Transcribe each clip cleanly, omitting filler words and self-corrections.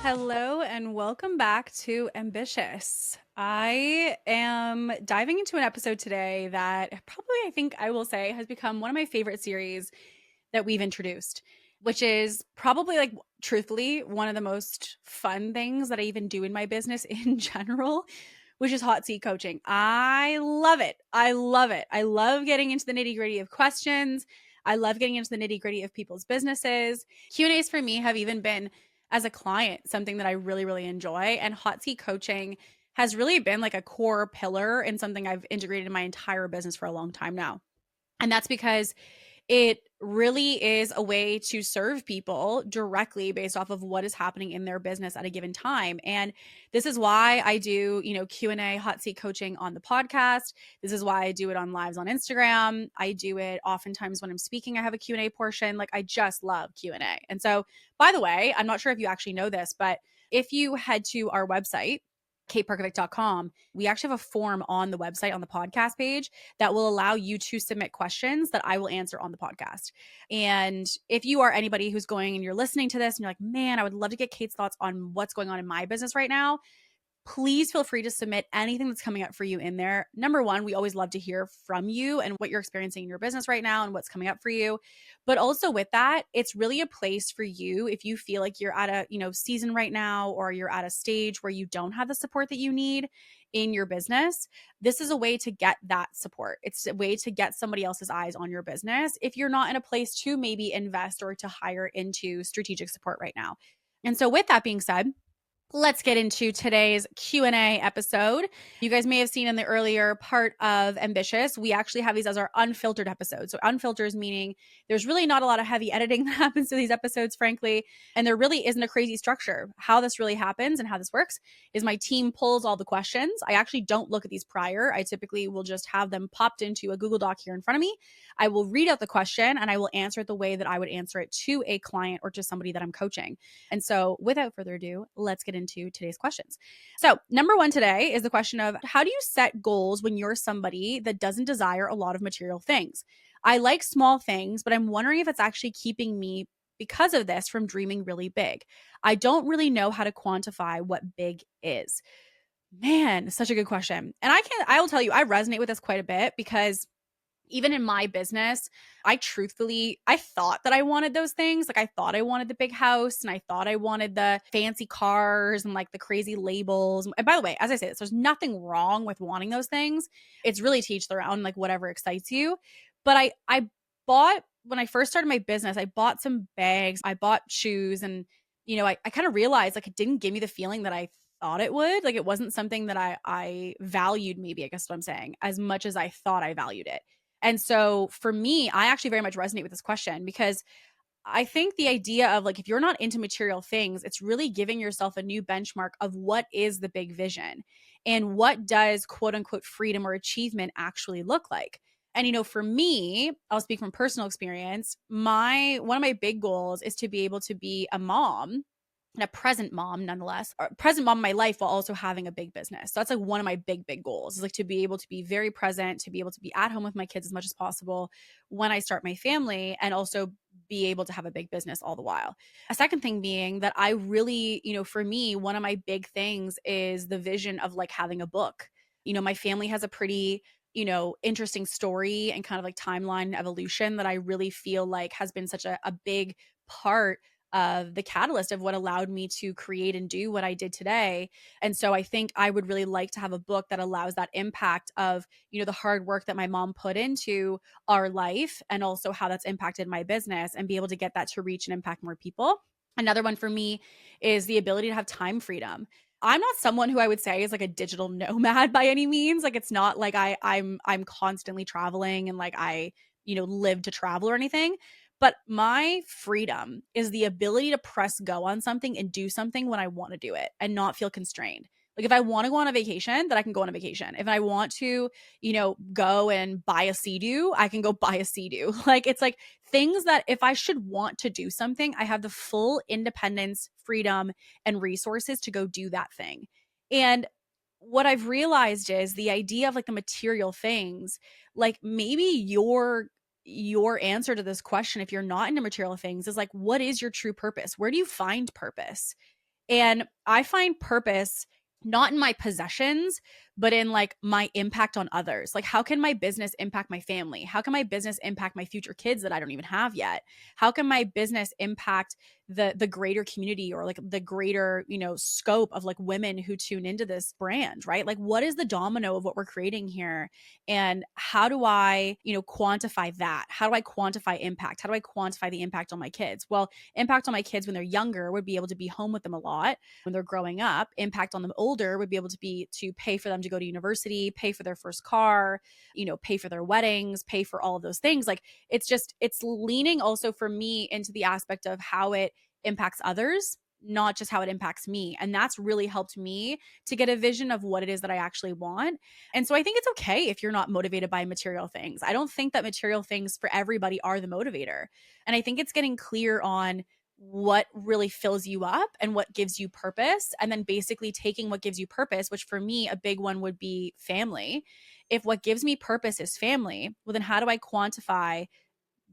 Hello and welcome back to Ambitious. I am diving into an episode today that probably I think I will say has become one of my favorite series that we've introduced, which is probably like truthfully one of the most fun things that I even do in my business in general, which is hot seat coaching. I love it. I love it. I love getting into the nitty-gritty of questions. I love getting into the nitty-gritty of people's businesses. Q&As for me have even been as a client something that I really, really enjoy. And hot seat coaching has really been like a core pillar and something I've integrated in my entire business for a long time now. And that's because it really is a way to serve people directly based off of what is happening in their business at a given time. And this is why I do, Q&A hot seat coaching on the podcast. This is why I do it on lives on Instagram. I do it oftentimes when I'm speaking, I have a Q&A portion. Like I just love Q&A. And so, by the way, I'm not sure if you actually know this, but if you head to our website, kateperkovic.com, we actually have a form on the website on the podcast page that will allow you to submit questions that I will answer on the podcast. And if you are anybody who's going and you're listening to this and you're like, man, I would love to get Kate's thoughts on what's going on in my business right now, please feel free to submit anything that's coming up for you in there. Number one, we always love to hear from you and what you're experiencing in your business right now and what's coming up for you. But also with that, it's really a place for you if you feel like you're at a, season right now or you're at a stage where you don't have the support that you need in your business. This is a way to get that support. It's a way to get somebody else's eyes on your business if you're not in a place to maybe invest or to hire into strategic support right now. And so with that being said, let's get into today's Q&A episode. You guys may have seen in the earlier part of Ambitious, we actually have these as our unfiltered episodes. So unfiltered is meaning there's really not a lot of heavy editing that happens to these episodes, frankly, and there really isn't a crazy structure. How this really happens and how this works is my team pulls all the questions. I actually don't look at these prior. I typically will just have them popped into a Google Doc here in front of me. I will read out the question and I will answer it the way that I would answer it to a client or to somebody that I'm coaching. And so without further ado, let's get into today's questions. So number one today is the question of how do you set goals when you're somebody that doesn't desire a lot of material things? I like small things, but I'm wondering if it's actually keeping me because of this from dreaming really big. I don't really know how to quantify what big is. Man, such a good question. And I will tell you, I resonate with this quite a bit because even in my business, I thought that I wanted those things. Like I thought I wanted the big house and I thought I wanted the fancy cars and like the crazy labels. And by the way, as I say this, there's nothing wrong with wanting those things. It's really to each their own, like whatever excites you. But I bought, when I first started my business, I bought some bags, I bought shoes and, I kind of realized like it didn't give me the feeling that I thought it would. Like it wasn't something that I valued, maybe I guess what I'm saying, as much as I thought I valued it. And so for me, I actually very much resonate with this question because I think the idea of like, if you're not into material things, it's really giving yourself a new benchmark of what is the big vision and what does quote unquote freedom or achievement actually look like. And, for me, I'll speak from personal experience. One of my big goals is to be able to be a mom and a present mom nonetheless, or present mom in my life while also having a big business. So that's like one of my big, big goals is like to be able to be very present, to be able to be at home with my kids as much as possible when I start my family and also be able to have a big business all the while. A second thing being that I really, for me, one of my big things is the vision of like having a book. My family has a pretty interesting story and kind of like timeline and evolution that I really feel like has been such a big part of the catalyst of what allowed me to create and do what I did today. And so I think I would really like to have a book that allows that impact of, the hard work that my mom put into our life and also how that's impacted my business and be able to get that to reach and impact more people. Another one for me is the ability to have time freedom. I'm not someone who I would say is like a digital nomad by any means. Like it's not like I'm constantly traveling and like I, live to travel or anything. But my freedom is the ability to press go on something and do something when I want to do it and not feel constrained. Like if I want to go on a vacation, then I can go on a vacation. If I want to, go and buy a Sea-Doo, I can go buy a Sea-Doo. Like it's like things that if I should want to do something, I have the full independence, freedom, and resources to go do that thing. And what I've realized is the idea of like the material things, like maybe your answer to this question, if you're not into material things, is like, what is your true purpose? Where do you find purpose? And I find purpose not in my possessions, but in like my impact on others. Like, how can my business impact my family? How can my business impact my future kids that I don't even have yet? How can my business impact the greater community, or like the greater, scope of like women who tune into this brand, right? Like, what is the domino of what we're creating here? And how do I, quantify that? How do I quantify impact? How do I quantify the impact on my kids? Well, impact on my kids when they're younger would be able to be home with them a lot. When they're growing up, impact on them older would be able to be to pay for them to go to university, pay for their first car, pay for their weddings, pay for all of those things. Like, it's leaning also for me into the aspect of how it impacts others, not just how it impacts me. And that's really helped me to get a vision of what it is that I actually want. And so I think it's okay if you're not motivated by material things. I don't think that material things for everybody are the motivator. And I think it's getting clear on what really fills you up and what gives you purpose. And then basically taking what gives you purpose, which for me, a big one would be family. If what gives me purpose is family, well, then how do I quantify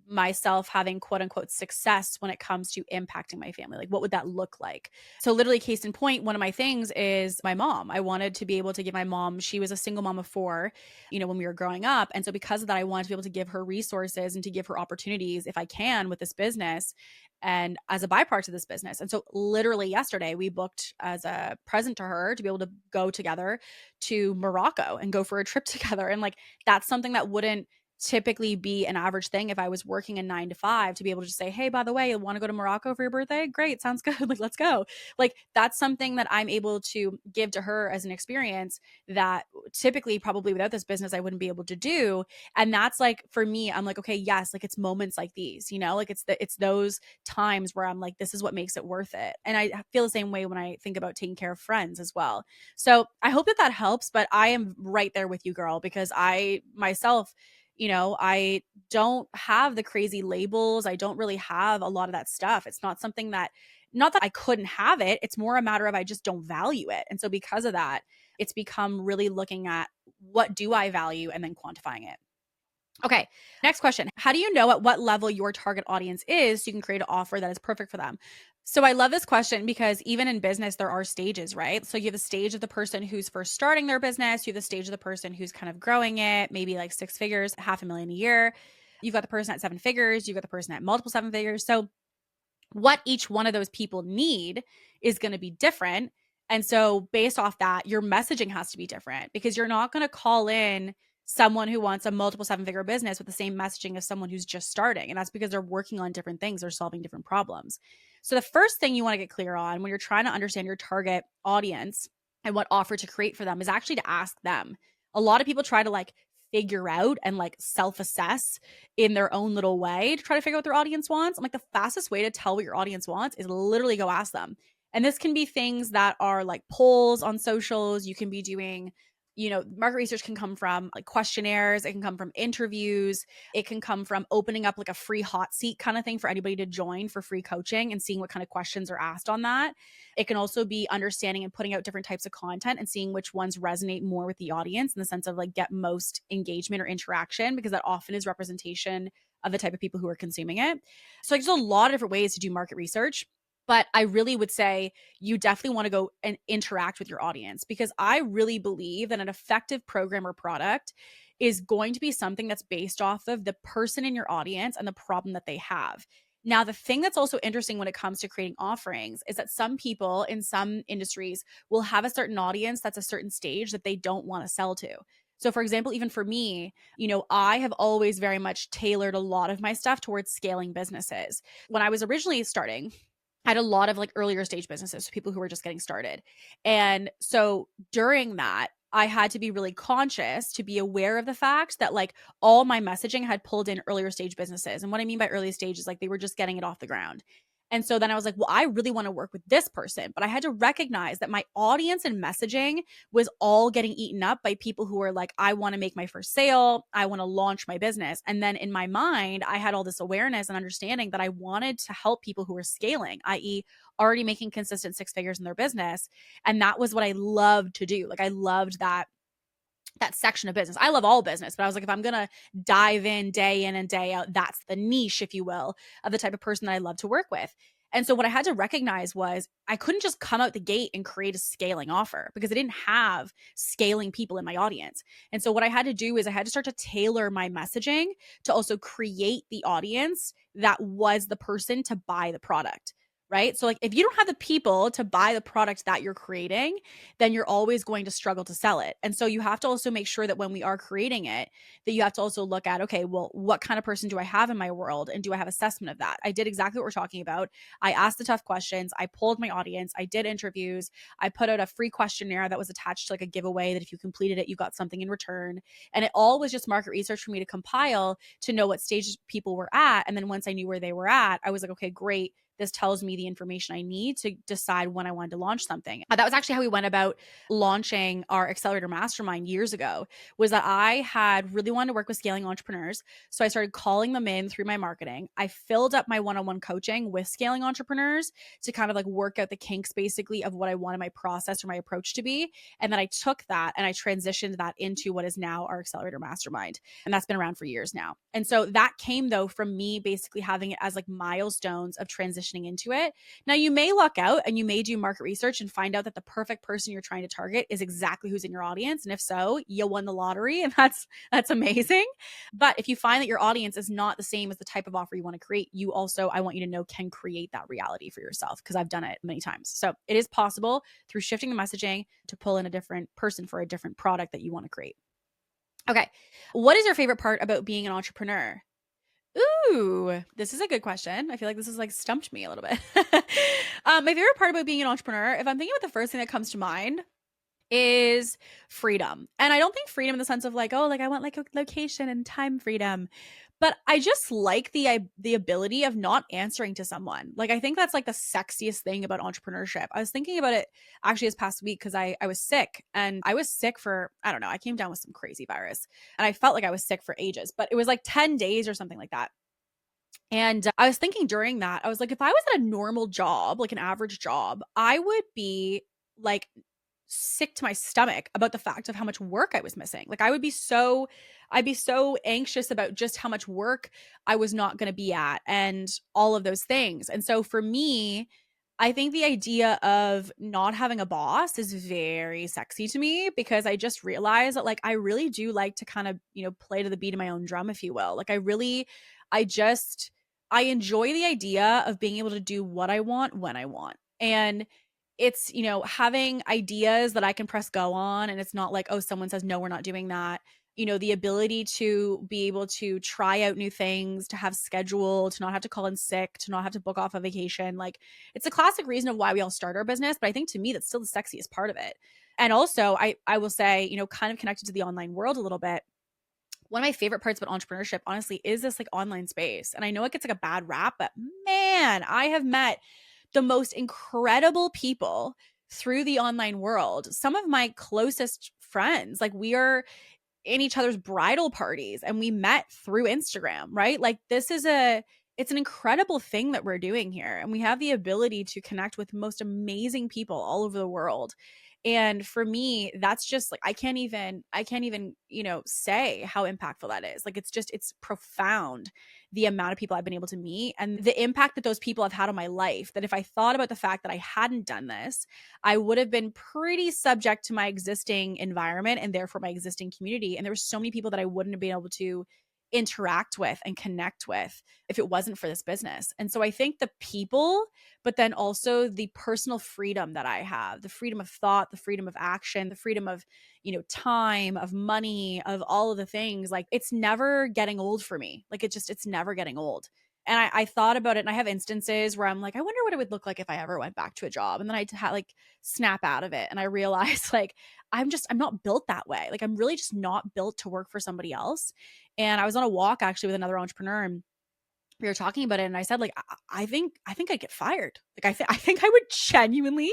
myself having quote unquote success when it comes to impacting my family? Like, what would that look like? So literally, case in point, one of my things is my mom. I wanted to be able to give my mom, she was a single mom of four, when we were growing up. And so because of that, I wanted to be able to give her resources and to give her opportunities if I can with this business and as a byproduct of this business. And so literally yesterday, we booked as a present to her to be able to go together to Morocco and go for a trip together. And like, that's something that wouldn't typically be an average thing if I was working a 9 to 5, to be able to just say, hey, by the way, you want to go to Morocco for your birthday? Great. Sounds good. Like, let's go. Like, that's something that I'm able to give to her as an experience that typically probably without this business, I wouldn't be able to do. And that's like, for me, I'm like, okay, yes, like it's moments like these, like it's those times where I'm like, this is what makes it worth it. And I feel the same way when I think about taking care of friends as well. So I hope that helps, but I am right there with you, girl, because I myself, I don't have the crazy labels. I don't really have a lot of that stuff. It's not something that, not that I couldn't have it. It's more a matter of I just don't value it. And so because of that, it's become really looking at what do I value and then quantifying it. Okay, next question. How do you know at what level your target audience is so you can create an offer that is perfect for them? So I love this question because even in business, there are stages, right? So you have the stage of the person who's first starting their business. You have the stage of the person who's kind of growing it, maybe like 6 figures, 500,000 a year. You've got the person at 7 figures. You've got the person at multiple 7 figures. So what each one of those people need is going to be different. And so based off that, your messaging has to be different because you're not going to call in someone who wants a multiple 7-figure business with the same messaging as someone who's just starting. And that's because they're working on different things. They're solving different problems. So the first thing you want to get clear on when you're trying to understand your target audience and what offer to create for them is actually to ask them. A lot of people try to like figure out and like self-assess in their own little way to try to figure out what their audience wants. I'm like, the fastest way to tell what your audience wants is literally go ask them. And this can be things that are like polls on socials. You can be doing, market research can come from like questionnaires. It can come from interviews. It can come from opening up like a free hot seat kind of thing for anybody to join for free coaching and seeing what kind of questions are asked on that. It can also be understanding and putting out different types of content and seeing which ones resonate more with the audience in the sense of like get most engagement or interaction, because that often is representation of the type of people who are consuming it. So like, there's a lot of different ways to do market research. But I really would say you definitely want to go and interact with your audience, because I really believe that an effective program or product is going to be something that's based off of the person in your audience and the problem that they have. Now, the thing that's also interesting when it comes to creating offerings is that some people in some industries will have a certain audience that's a certain stage that they don't want to sell to. So for example, even for me, I have always very much tailored a lot of my stuff towards scaling businesses. When I was originally starting, I had a lot of like earlier stage businesses, people who were just getting started. And so during that, I had to be really conscious to be aware of the fact that like all my messaging had pulled in earlier stage businesses. And what I mean by early stage is like they were just getting it off the ground. And so then I was like, well, I really want to work with this person. But I had to recognize that my audience and messaging was all getting eaten up by people who were like, I want to make my first sale. I want to launch my business. And then in my mind, I had all this awareness and understanding that I wanted to help people who were scaling, i.e., already making consistent 6 figures in their business. And that was what I loved to do. Like I loved that section of business. I love all business, but I was like, if I'm going to dive in day and day out, that's the niche, if you will, of the type of person that I love to work with. And so what I had to recognize was I couldn't just come out the gate and create a scaling offer because I didn't have scaling people in my audience. And so what I had to do is I had to start to tailor my messaging to also create the audience that was the person to buy the product. Right. So like if you don't have the people to buy the product that you're creating, then you're always going to struggle to sell it. And so you have to also make sure that when we are creating it, that you have to also look at, okay, well, what kind of person do I have in my world? And do I have assessment of that? I did exactly what we're talking about. I asked the tough questions. I polled my audience. I did interviews. I put out a free questionnaire that was attached to like a giveaway that if you completed it, you got something in return. And it all was just market research for me to compile to know what stage people were at. And then once I knew where they were at, I was like, okay, great. This tells me the information I need to decide when I wanted to launch something. That was actually how we went about launching our accelerator mastermind years ago, was that I had really wanted to work with scaling entrepreneurs. So I started calling them in through my marketing. I filled up my one-on-one coaching with scaling entrepreneurs to kind of like work out the kinks basically of what I wanted my process or my approach to be. And then I took that and I transitioned that into what is now our accelerator mastermind. And that's been around for years now. And so that came though from me basically having it as like milestones of transitioning into it. Now you may luck out and you may do market research and find out that the perfect person you're trying to target is exactly who's in your audience. And if so, you won the lottery and that's amazing. But if you find that your audience is not the same as the type of offer you want to create, you also, I want you to know, can create that reality for yourself because I've done it many times. So it is possible through shifting the messaging to pull in a different person for a different product that you want to create. Okay. What is your favorite part about being an entrepreneur? Ooh, this is a good question. I feel like this has like stumped me a little bit. My favorite part about being an entrepreneur, if I'm thinking about the first thing that comes to mind, is freedom. And I don't think freedom in the sense of like, oh, like I want like a location and time freedom, but I just like the ability of not answering to someone. Like I think that's like the sexiest thing about entrepreneurship. I was thinking about it actually this past week because I was sick, and I was sick for, I don't know, I came down with some crazy virus and I felt like I was sick for ages, but it was like 10 days or something like that. And I was thinking during that, I was like, if I was at a normal job, like an average job, I would be like sick to my stomach about the fact of how much work I was missing. Like I'd be so anxious about just how much work I was not going to be at and all of those things. And so for me, I think the idea of not having a boss is very sexy to me because I just realized that like I really do like to kind of, play to the beat of my own drum, if you will. Like I enjoy the idea of being able to do what I want when I want. And it's, having ideas that I can press go on, and it's not like, oh, someone says, no, we're not doing that. The ability to be able to try out new things, to have schedule, to not have to call in sick, to not have to book off a vacation. Like it's a classic reason of why we all start our business. But I think to me, that's still the sexiest part of it. And also I will say, kind of connected to the online world a little bit. One of my favorite parts about entrepreneurship, honestly, is this like online space. And I know it gets like a bad rap, but man, I have met the most incredible people through the online world. Some of my closest friends, like we are in each other's bridal parties and we met through Instagram, right? Like it's an incredible thing that we're doing here. And we have the ability to connect with most amazing people all over the world. And for me, that's just like, I can't even, say how impactful that is. Like, it's profound, the amount of people I've been able to meet and the impact that those people have had on my life. That if I thought about the fact that I hadn't done this, I would have been pretty subject to my existing environment and therefore my existing community. And there were so many people that I wouldn't have been able to interact with and connect with if it wasn't for this business. And so I think the people, but then also the personal freedom that I have, the freedom of thought, the freedom of action, the freedom of, time, of money, of all of the things, like it's never getting old for me. Like it's never getting old. And I thought about it, and I have instances where I'm like, I wonder what it would look like if I ever went back to a job. And then I'd like snap out of it. And I realized like, I'm not built that way. Like I'm really just not built to work for somebody else. And I was on a walk actually with another entrepreneur, and we were talking about it. And I said, like, I think I'd get fired. Like, I think I would genuinely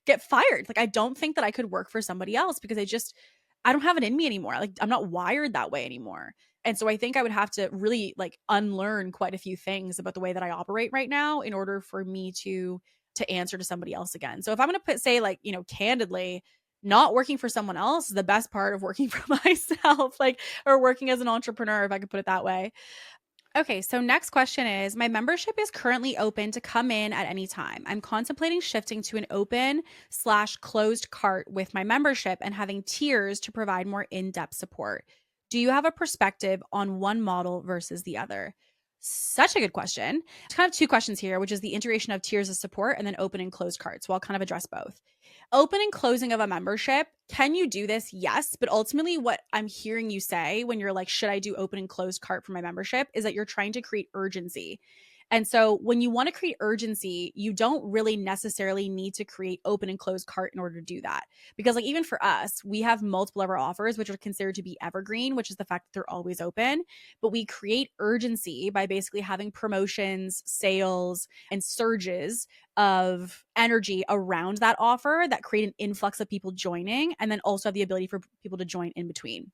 get fired. Like, I don't think that I could work for somebody else because I don't have it in me anymore. Like, I'm not wired that way anymore. And so I think I would have to really like unlearn quite a few things about the way that I operate right now in order for me to answer to somebody else again. So if I'm going to say like, candidly, not working for someone else is the best part of working for myself, like, or working as an entrepreneur, if I could put it that way. Okay, so next question is, my membership is currently open to come in at any time. I'm contemplating shifting to an open/closed cart with my membership and having tiers to provide more in-depth support. Do you have a perspective on one model versus the other? Such a good question. It's kind of two questions here, which is the integration of tiers of support and then open and closed carts. So I'll kind of address both. Open and closing of a membership, can you do this? Yes. But ultimately, what I'm hearing you say when you're like, should I do open and closed cart for my membership, is that you're trying to create urgency. And so when you want to create urgency, you don't really necessarily need to create open and closed cart in order to do that. Because like even for us, we have multiple of our offers, which are considered to be evergreen, which is the fact that they're always open. But we create urgency by basically having promotions, sales, and surges of energy around that offer that create an influx of people joining, and then also have the ability for people to join in between.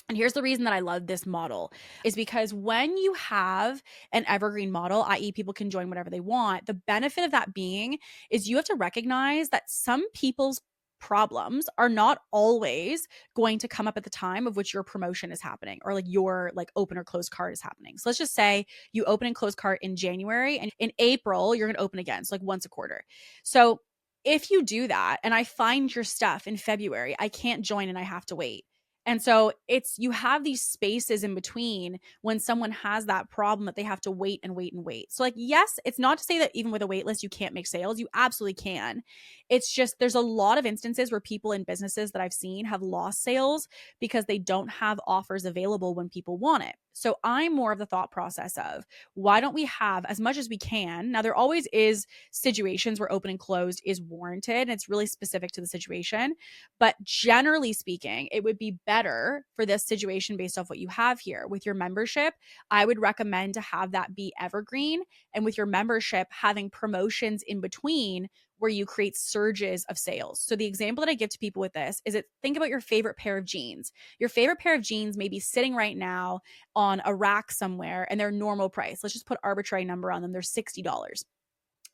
And here's the reason that I love this model is because when you have an evergreen model, i.e., people can join whatever they want, the benefit of that being is you have to recognize that some people's problems are not always going to come up at the time of which your promotion is happening or like your like open or close cart is happening. So let's just say you open and close cart in January, and in April you're going to open again. So like once a quarter. So if you do that and I find your stuff in February, I can't join and I have to wait. And so it's, you have these spaces in between when someone has that problem that they have to wait and wait and wait. So like, yes, it's not to say that even with a wait list, you can't make sales. You absolutely can. It's just, there's a lot of instances where people in businesses that I've seen have lost sales because they don't have offers available when people want it. So I'm more of the thought process of, why don't we have as much as we can? Now, there always is situations where open and closed is warranted, and it's really specific to the situation. But generally speaking, it would be better for this situation based off what you have here. With your membership, I would recommend to have that be evergreen. And with your membership, having promotions in between where you create surges of sales. So the example that I give to people with this is think about your favorite pair of jeans. Your favorite pair of jeans may be sitting right now on a rack somewhere and they're normal price. Let's just put arbitrary number on them. They're $60.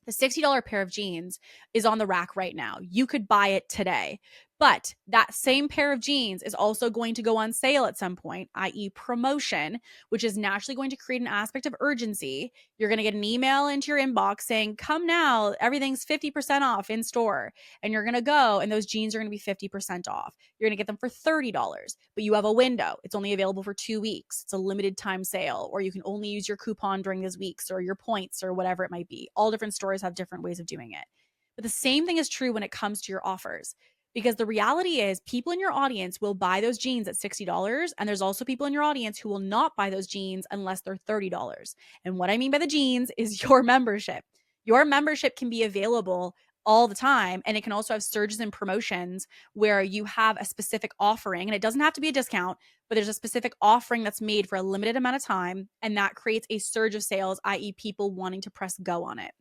The $60 pair of jeans is on the rack right now. You could buy it today. But that same pair of jeans is also going to go on sale at some point, i.e., promotion, which is naturally going to create an aspect of urgency. You're going to get an email into your inbox saying, come now, everything's 50% off in store. And you're going to go, and those jeans are going to be 50% off. You're going to get them for $30, but you have a window. It's only available for 2 weeks. It's a limited time sale, or you can only use your coupon during those weeks or your points or whatever it might be. All different stores have different ways of doing it. But the same thing is true when it comes to your offers. Because the reality is people in your audience will buy those jeans at $60. And there's also people in your audience who will not buy those jeans unless they're $30. And what I mean by the jeans is your membership. Your membership can be available all the time. And it can also have surges and promotions where you have a specific offering. And it doesn't have to be a discount, but there's a specific offering that's made for a limited amount of time. And that creates a surge of sales, i.e., people wanting to press go on it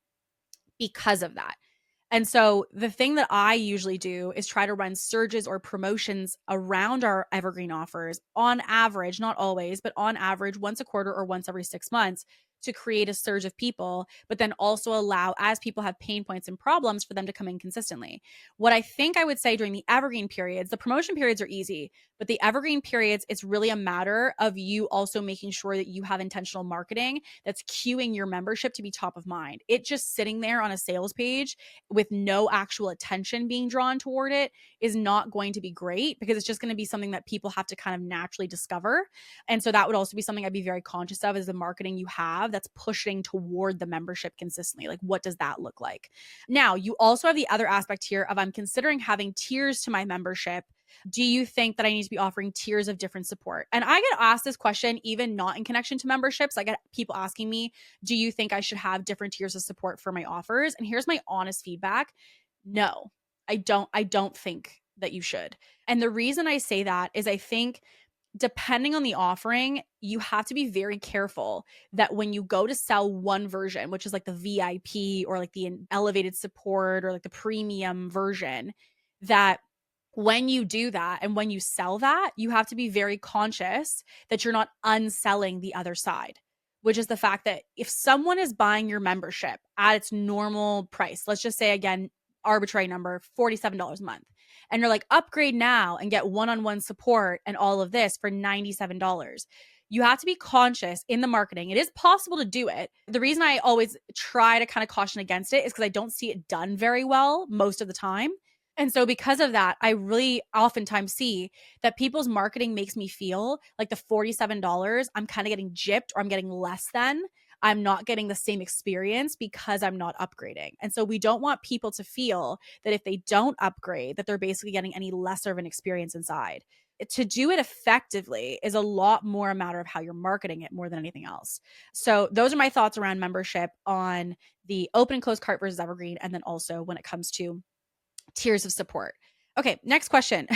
because of that. And so the thing that I usually do is try to run surges or promotions around our evergreen offers on average, not always, but on average once a quarter or once every 6 months to create a surge of people, but then also allow, as people have pain points and problems, for them to come in consistently. What I think I would say during the evergreen periods, the promotion periods are easy, but the evergreen periods, it's really a matter of you also making sure that you have intentional marketing that's cueing your membership to be top of mind. It just sitting there on a sales page with no actual attention being drawn toward it is not going to be great, because it's just going to be something that people have to kind of naturally discover. And so that would also be something I'd be very conscious of, is the marketing you have that's pushing toward the membership consistently. Like, what does that look like? Now, you also have the other aspect here of, I'm considering having tiers to my membership. Do you think that I need to be offering tiers of different support? And I get asked this question even not in connection to memberships. I get people asking me, do you think I should have different tiers of support for my offers? And here's my honest feedback. No, I don't think that you should. And the reason I say that is I think depending on the offering, you have to be very careful that when you go to sell one version, which is like the VIP or like the elevated support or like the premium version, that when you do that and when you sell that, you have to be very conscious that you're not unselling the other side, which is the fact that if someone is buying your membership at its normal price, let's just say, again, arbitrary number, $47 a month, and you're like, upgrade now and get one-on-one support and all of this for $97. You have to be conscious in the marketing. It is possible to do it. The reason I always try to kind of caution against it is because I don't see it done very well most of the time. And so because of that, I really oftentimes see that people's marketing makes me feel like the $47, I'm kind of getting gypped or I'm getting less than. I'm not getting the same experience because I'm not upgrading. And so we don't want people to feel that if they don't upgrade, that they're basically getting any lesser of an experience inside. To do it effectively is a lot more a matter of how you're marketing it more than anything else. So those are my thoughts around membership on the open and closed cart versus evergreen. And then also when it comes to tiers of support. Okay, next question.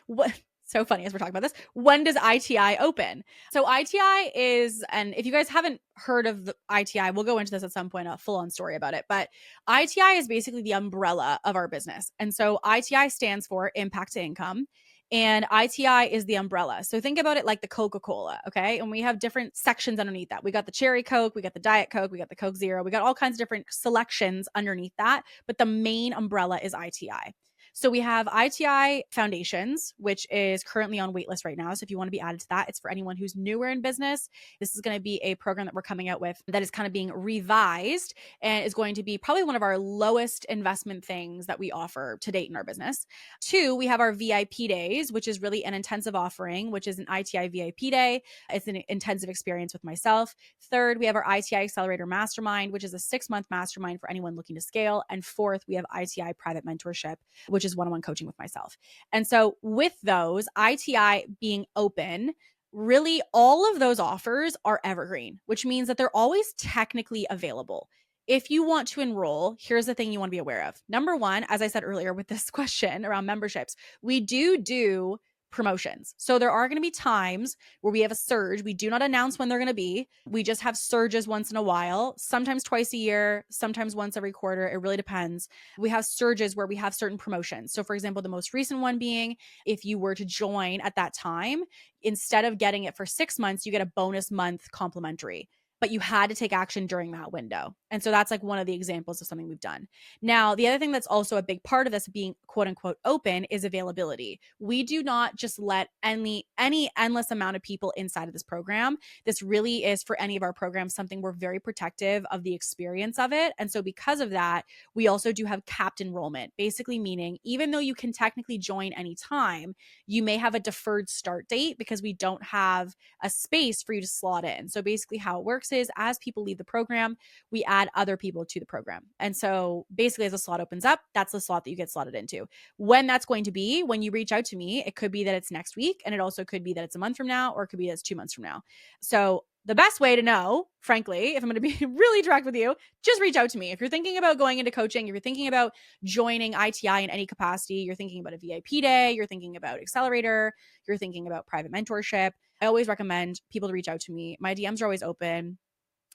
What so funny as we're talking about this. When does ITI open? So ITI is, and if you guys haven't heard of the ITI, we'll go into this at some point, a full-on story about it. But ITI is basically the umbrella of our business. And so ITI stands for impact to income. And ITI is the umbrella. So think about it like the Coca-Cola, okay? And we have different sections underneath that. We got the cherry Coke, we got the Diet Coke, we got the Coke Zero, we got all kinds of different selections underneath that. But the main umbrella is ITI. So we have ITI Foundations, which is currently on waitlist right now. So if you want to be added to that, it's for anyone who's newer in business. This is going to be a program that we're coming out with that is kind of being revised and is going to be probably one of our lowest investment things that we offer to date in our business. 2, we have our VIP days, which is really an intensive offering, which is an ITI VIP day. It's an intensive experience with myself. 3rd, we have our ITI Accelerator Mastermind, which is a 6-month mastermind for anyone looking to scale. And 4th, we have ITI Private Mentorship, which is one-on-one coaching with myself. And so with those, ITI being open, really all of those offers are evergreen, which means that they're always technically available. If you want to enroll, here's the thing you want to be aware of. Number 1, as I said earlier with this question around memberships, we do promotions. So there are going to be times where we have a surge. We do not announce when they're going to be. We just have surges once in a while, sometimes twice a year, sometimes once every quarter. It really depends. We have surges where we have certain promotions. So for example, the most recent one being if you were to join at that time, instead of getting it for 6 months, you get a bonus month complimentary. But you had to take action during that window. And so that's like one of the examples of something we've done. Now, the other thing that's also a big part of this being quote unquote open is availability. We do not just let any endless amount of people inside of this program. This really is for any of our programs, something we're very protective of the experience of it. And so because of that, we also do have capped enrollment, basically meaning even though you can technically join anytime, you may have a deferred start date because we don't have a space for you to slot in. So basically how it works is as people leave the program, we add other people to the program. And so basically as a slot opens up, that's the slot that you get slotted into. When that's going to be, when you reach out to me, it could be that it's next week, and it also could be that it's a month from now, or it could be that it's 2 months from now. So the best way to know, frankly, if I'm going to be really direct with you, just reach out to me. If you're thinking about going into coaching, if you're thinking about joining ITI in any capacity, you're thinking about a VIP day, you're thinking about accelerator, you're thinking about private mentorship, I always recommend people to reach out to me. My DMs are always open.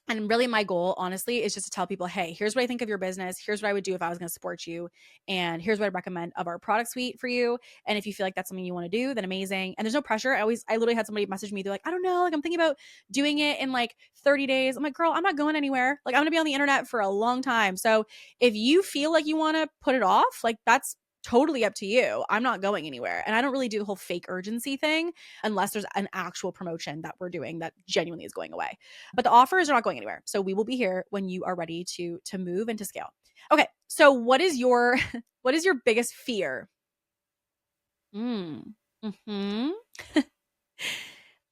And really my goal, honestly, is just to tell people, hey, here's what I think of your business. Here's what I would do if I was going to support you. And here's what I recommend of our product suite for you. And if you feel like that's something you want to do, then amazing. And there's no pressure. I literally had somebody message me. They're like, I don't know, like I'm thinking about doing it in like 30 days. I'm like, girl, I'm not going anywhere. Like I'm going to be on the internet for a long time. So if you feel like you want to put it off, like that's totally up to you. I'm not going anywhere. And I don't really do the whole fake urgency thing unless there's an actual promotion that we're doing that genuinely is going away. But the offers are not going anywhere. So we will be here when you are ready to move and to scale. Okay. So what is your biggest fear? Mm-hmm.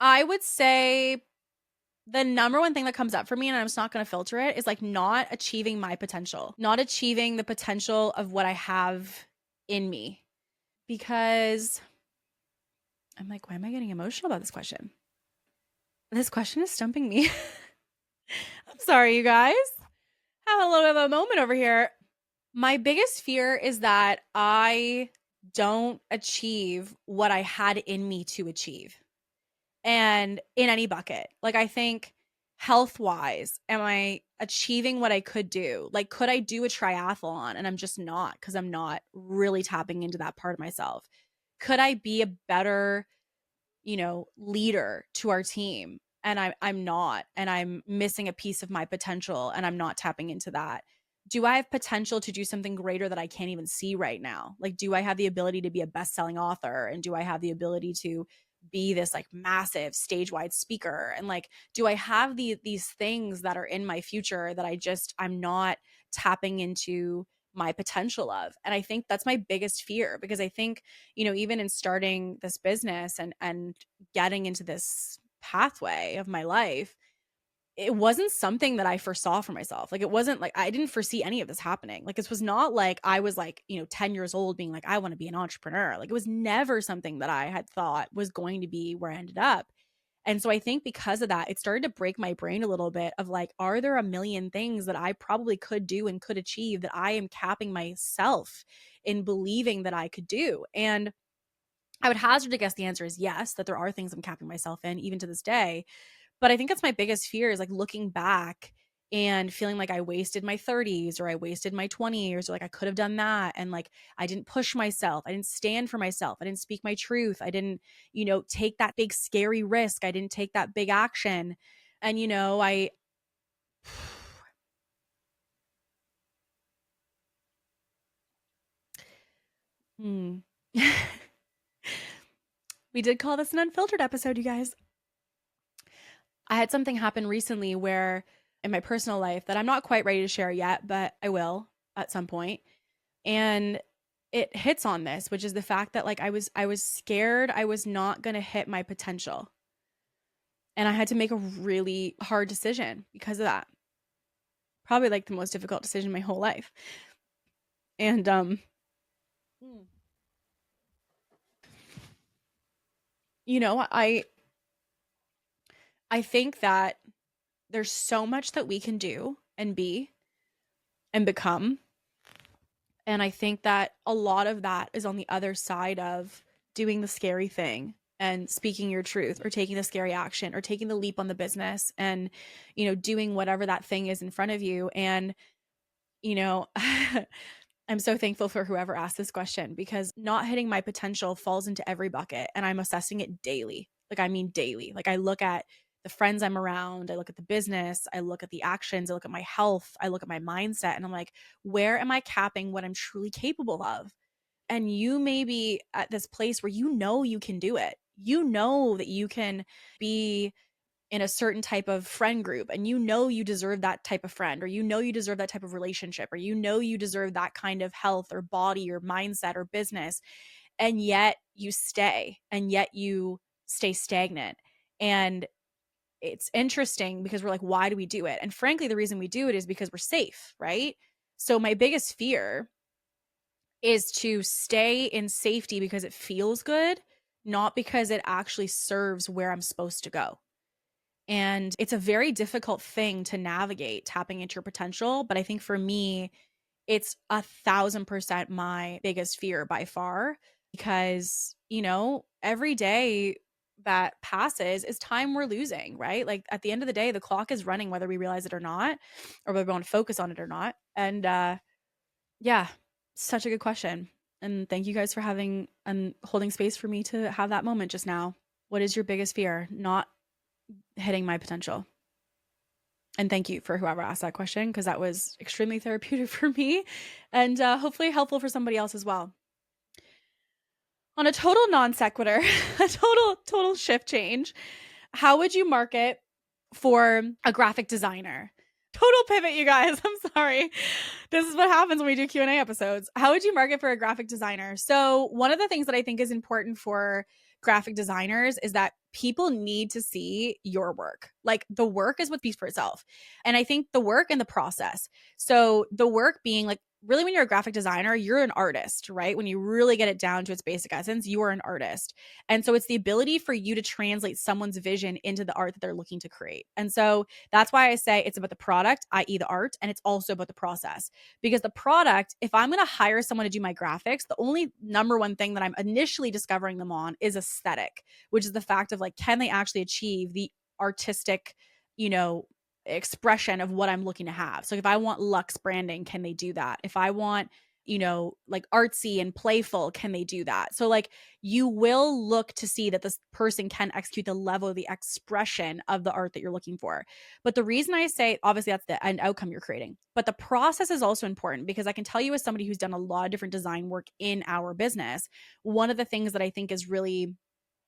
I would say the number one thing that comes up for me, and I'm just not going to filter it, is like not achieving my potential, not achieving the potential of what I have in me. Because I'm like, why am I getting emotional about this question? This question is stumping me. I'm sorry, you guys. Have a little bit of a moment over here. My biggest fear is that I don't achieve what I had in me to achieve. And in any bucket, like I think health-wise, am I achieving what I could do? Like, could I do a triathlon? And I'm just not, because I'm not really tapping into that part of myself. Could I be a better, leader to our team? And I'm not, and I'm missing a piece of my potential, and I'm not tapping into that. Do I have potential to do something greater that I can't even see right now? Like, do I have the ability to be a best-selling author? And do I have the ability to be this like massive stage-wide speaker? And like, do I have these things that are in my future that I'm not tapping into my potential of? And I think that's my biggest fear, because I think, even in starting this business and getting into this pathway of my life, it wasn't something that I foresaw for myself. Like, it wasn't like I didn't foresee any of this happening. Like, this was not like I was like, 10 years old being like, I want to be an entrepreneur. Like, it was never something that I had thought was going to be where I ended up. And so I think because of that, it started to break my brain a little bit of like, are there a million things that I probably could do and could achieve that I am capping myself in believing that I could do? And I would hazard to guess the answer is yes, that there are things I'm capping myself in even to this day. But I think that's my biggest fear, is like looking back and feeling like I wasted my 30s or I wasted my 20s, or like I could have done that. And like, I didn't push myself. I didn't stand for myself. I didn't speak my truth. I didn't, take that big scary risk. I didn't take that big action. And, I, hmm. We did call this an unfiltered episode, you guys. I had something happen recently where in my personal life that I'm not quite ready to share yet, but I will at some point. And it hits on this, which is the fact that like I was scared I was not going to hit my potential. And I had to make a really hard decision because of that. Probably like the most difficult decision in my whole life. And I think that there's so much that we can do and be and become. And I think that a lot of that is on the other side of doing the scary thing and speaking your truth, or taking the scary action, or taking the leap on the business, and, doing whatever that thing is in front of you. And, I'm so thankful for whoever asked this question, because not hitting my potential falls into every bucket, and I'm assessing it daily. Like, I mean, daily. Like, I look at the friends I'm around, I look at the business, I look at the actions, I look at my health, I look at my mindset, and I'm like, where am I capping what I'm truly capable of? And you may be at this place where you can do it. You know that you can be in a certain type of friend group, and you deserve that type of friend, or you deserve that type of relationship, or you deserve that kind of health or body or mindset or business. And yet you stay, and yet you stay stagnant. And it's interesting because we're like, why do we do it? And frankly, the reason we do it is because we're safe, right? So my biggest fear is to stay in safety because it feels good, not because it actually serves where I'm supposed to go. And it's a very difficult thing to navigate, tapping into your potential. But I think for me, it's 1,000% my biggest fear by far, because, every day that passes is time we're losing, right? Like, at the end of the day, the clock is running, whether we realize it or not, or whether we want to focus on it or not. And yeah, such a good question. And thank you guys for having and holding space for me to have that moment just now. What is your biggest fear? Not hitting my potential. And thank you for whoever asked that question, because that was extremely therapeutic for me, and hopefully helpful for somebody else as well. On a total non sequitur, a total shift change, how would you market for a graphic designer? Total pivot, you guys. I'm sorry. This is what happens when we do Q&A episodes. How would you market for a graphic designer? So one of the things that I think is important for graphic designers is that people need to see your work. Like, the work is what speaks for itself. And I think the work and the process. So the work being like, really, when you're a graphic designer, you're an artist, right? When you really get it down to its basic essence, you are an artist. And so it's the ability for you to translate someone's vision into the art that they're looking to create. And so that's why I say it's about the product, i.e. the art, and it's also about the process. Because the product, if I'm going to hire someone to do my graphics, the only number one thing that I'm initially discovering them on is aesthetic, which is the fact of like, can they actually achieve the artistic, expression of what I'm looking to have? So if I want luxe branding, can they do that? If I want, like artsy and playful, can they do that? So like, you will look to see that this person can execute the level of the expression of the art that you're looking for. But the reason I say, obviously that's the end outcome you're creating, but the process is also important, because I can tell you, as somebody who's done a lot of different design work in our business, one of the things that I think is really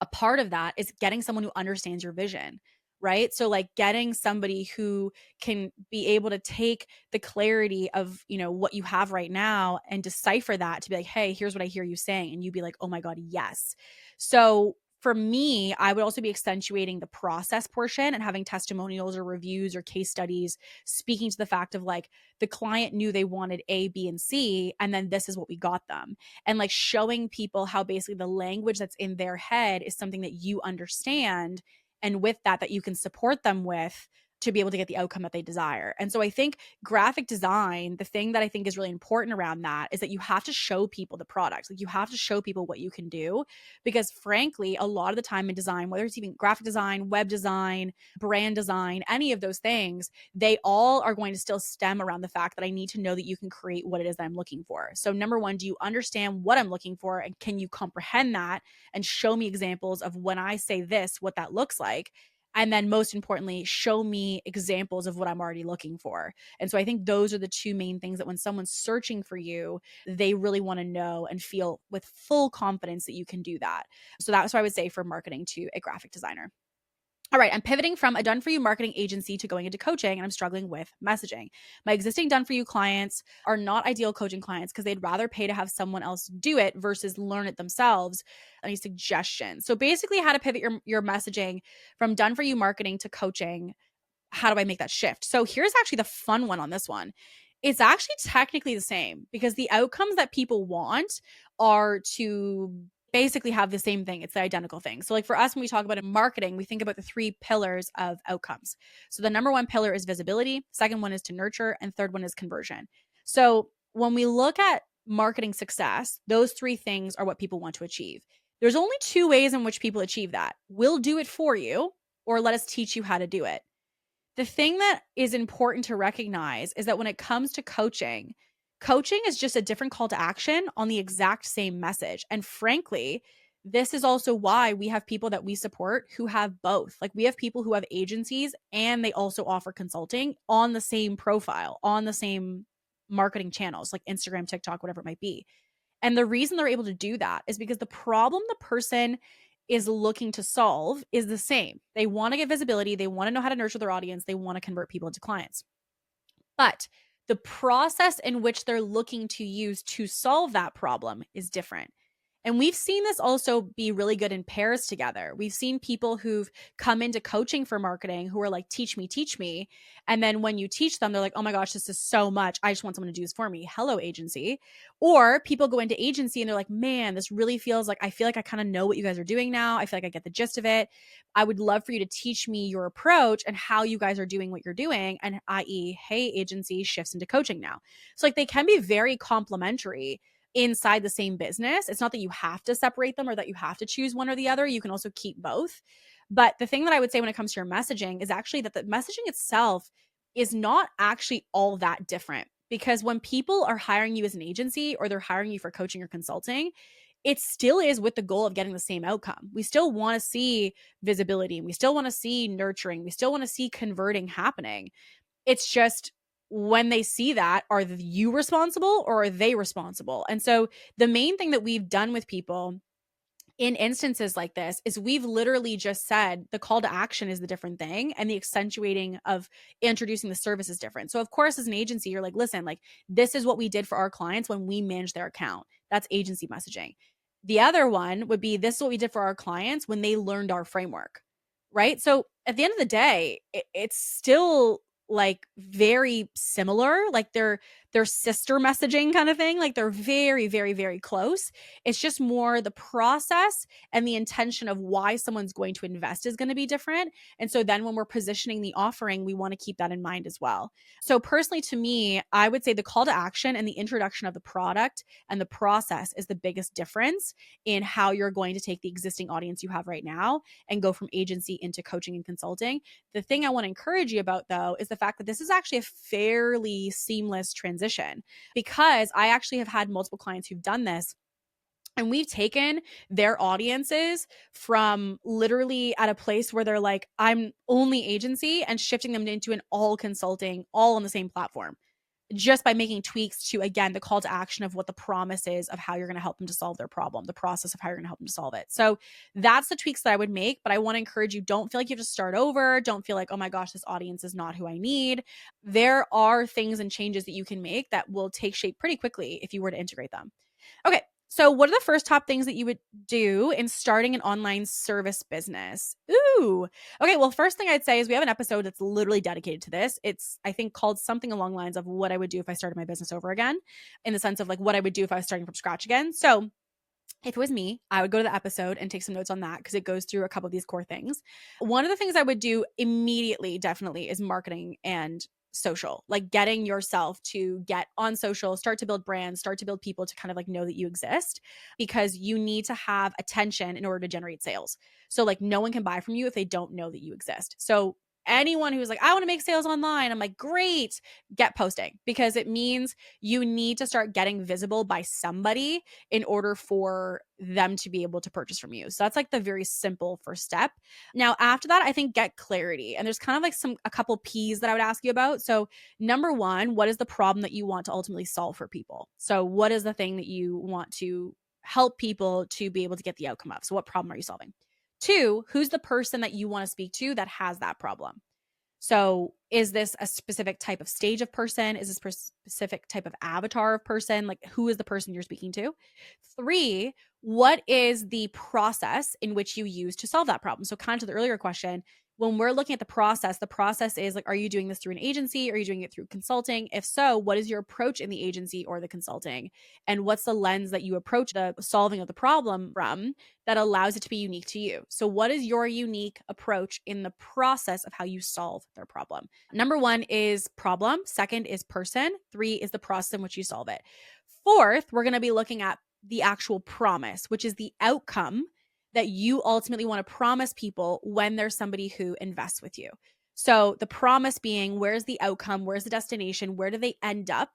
a part of that is getting someone who understands your vision, right? So like getting somebody who can be able to take the clarity of, what you have right now and decipher that to be like, hey, here's what I hear you saying. And you'd be like, oh my God, yes. So for me, I would also be accentuating the process portion and having testimonials or reviews or case studies speaking to the fact of like the client knew they wanted A, B, and C, and then this is what we got them. And like showing people how basically the language that's in their head is something that you understand. And with that you can support them with to be able to get the outcome that they desire. And so I think graphic design, the thing that I think is really important around that is that you have to show people the product. Like you have to show people what you can do, because frankly, a lot of the time in design, whether it's even graphic design, web design, brand design, any of those things, they all are going to still stem around the fact that I need to know that you can create what it is that I'm looking for. So number one, do you understand what I'm looking for? And can you comprehend that and show me examples of when I say this, what that looks like? And then most importantly, show me examples of what I'm already looking for. And so I think those are the two main things that when someone's searching for you, they really want to know and feel with full confidence that you can do that. So that's what I would say for marketing to a graphic designer. All right, I'm pivoting from a done-for-you marketing agency to going into coaching, and I'm struggling with messaging. My existing done-for-you clients are not ideal coaching clients because they'd rather pay to have someone else do it versus learn it themselves. Any suggestions? So basically how to pivot your messaging from done-for-you marketing to coaching. How do I make that shift? So here's actually the fun one on this one. It's actually technically the same because the outcomes that people want are to basically have the same thing. It's the identical thing. So like for us, when we talk about in marketing, we think about the three pillars of outcomes. So the number one pillar is visibility. Second one is to nurture. And third one is conversion. So when we look at marketing success, those three things are what people want to achieve. There's only two ways in which people achieve that. We'll do it for you, or let us teach you how to do it. The thing that is important to recognize is that when it comes to coaching, coaching is just a different call to action on the exact same message. And frankly, this is also why we have people that we support who have both. Like we have people who have agencies and they also offer consulting on the same profile, on the same marketing channels like Instagram, TikTok, whatever it might be. And the reason they're able to do that is because the problem the person is looking to solve is the same. They want to get visibility. They want to know how to nurture their audience. They want to convert people into clients. But the process in which they're looking to use to solve that problem is different. And we've seen this also be really good in pairs together. We've seen people who've come into coaching for marketing who are like, teach me, teach me. And then when you teach them, they're like, oh my gosh, this is so much. I just want someone to do this for me. Hello, agency. Or people go into agency and they're like, man, this really feels like, I feel like I kind of know what you guys are doing now. I feel like I get the gist of it. I would love for you to teach me your approach and how you guys are doing what you're doing. And i.e., hey, agency shifts into coaching now. So like they can be very complementary inside the same business. It's not that you have to separate them or that you have to choose one or the other. You can also keep both. But the thing that I would say when it comes to your messaging is actually that the messaging itself is not actually all that different. Because when people are hiring you as an agency or they're hiring you for coaching or consulting, it still is with the goal of getting the same outcome. We still want to see visibility. We still want to see nurturing. We still want to see converting happening. It's just when they see that, are you responsible or are they responsible? And so the main thing that we've done with people in instances like this is we've literally just said the call to action is the different thing and the accentuating of introducing the service is different. So of course, as an agency, you're like, listen, like this is what we did for our clients when we managed their account. That's agency messaging. The other one would be this is what we did for our clients when they learned our framework, right? So at the end of the day, it's still like very similar, like they're sister messaging kind of thing. Like they're very, very, very close. It's just more the process and the intention of why someone's going to invest is going to be different. And so then when we're positioning the offering, we want to keep that in mind as well. So personally to me, I would say the call to action and the introduction of the product and the process is the biggest difference in how you're going to take the existing audience you have right now and go from agency into coaching and consulting. The thing I want to encourage you about though is the fact that this is actually a fairly seamless transition because I actually have had multiple clients who've done this. And we've taken their audiences from literally at a place where they're like, I'm only agency and shifting them into an all consulting, all on the same platform. just by making tweaks to, again, the call to action of what the promise is of how you're going to help them to solve their problem, the process of how you're going to help them to solve it. So that's the tweaks that I would make. But I want to encourage you, don't feel like you have to start over. Don't feel like, oh my gosh, this audience is not who I need. There are things and changes that you can make that will take shape pretty quickly if you were to integrate them. Okay. So what are the first top things that you would do in starting an online service business? Ooh. Okay. Well, first thing I'd say is we have an episode that's literally dedicated to this. It's, I think, called something along the lines of what I would do if I started my business over again, in the sense of like what I would do if I was starting from scratch again. So if it was me, I would go to the episode and take some notes on that because it goes through a couple of these core things. One of the things I would do immediately, definitely, is marketing and social, like getting yourself to get on social, start to build brands, start to build people to kind of like know that you exist, because you need to have attention in order to generate sales. So like no one can buy from you if they don't know that you exist. So anyone who's like, I want to make sales online, I'm like, great, get posting, because it means you need to start getting visible by somebody in order for them to be able to purchase from you. So that's like the very simple first step. Now, after that, I think get clarity. And there's kind of like a couple P's that I would ask you about. So number one, what is the problem that you want to ultimately solve for people? So what is the thing that you want to help people to be able to get the outcome of? So what problem are you solving? Two, who's the person that you want to speak to that has that problem? So is this a specific type of stage of person? Is this a specific type of avatar of person? Like, who is the person you're speaking to? Three, what is the process in which you use to solve that problem? So kind of to the earlier question, when we're looking at the process is like, are you doing this through an agency? Are you doing it through consulting? If so, what is your approach in the agency or the consulting? And what's the lens that you approach the solving of the problem from that allows it to be unique to you? So what is your unique approach in the process of how you solve their problem? Number one is problem. Second is person. Three is the process in which you solve it. Fourth, we're going to be looking at the actual promise, which is the outcome that you ultimately want to promise people when there's somebody who invests with you. So the promise being, where's the outcome? Where's the destination? Where do they end up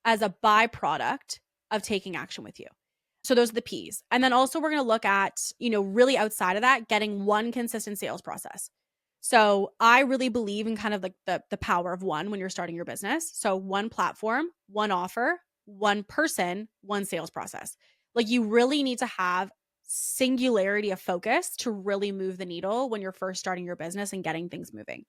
as a byproduct of taking action with you? So those are the P's. And then also we're going to look at, really outside of that, getting one consistent sales process. So I really believe in kind of like the power of one when you're starting your business. So one platform, one offer, one person, one sales process. Like you really need to have singularity of focus to really move the needle when you're first starting your business and getting things moving.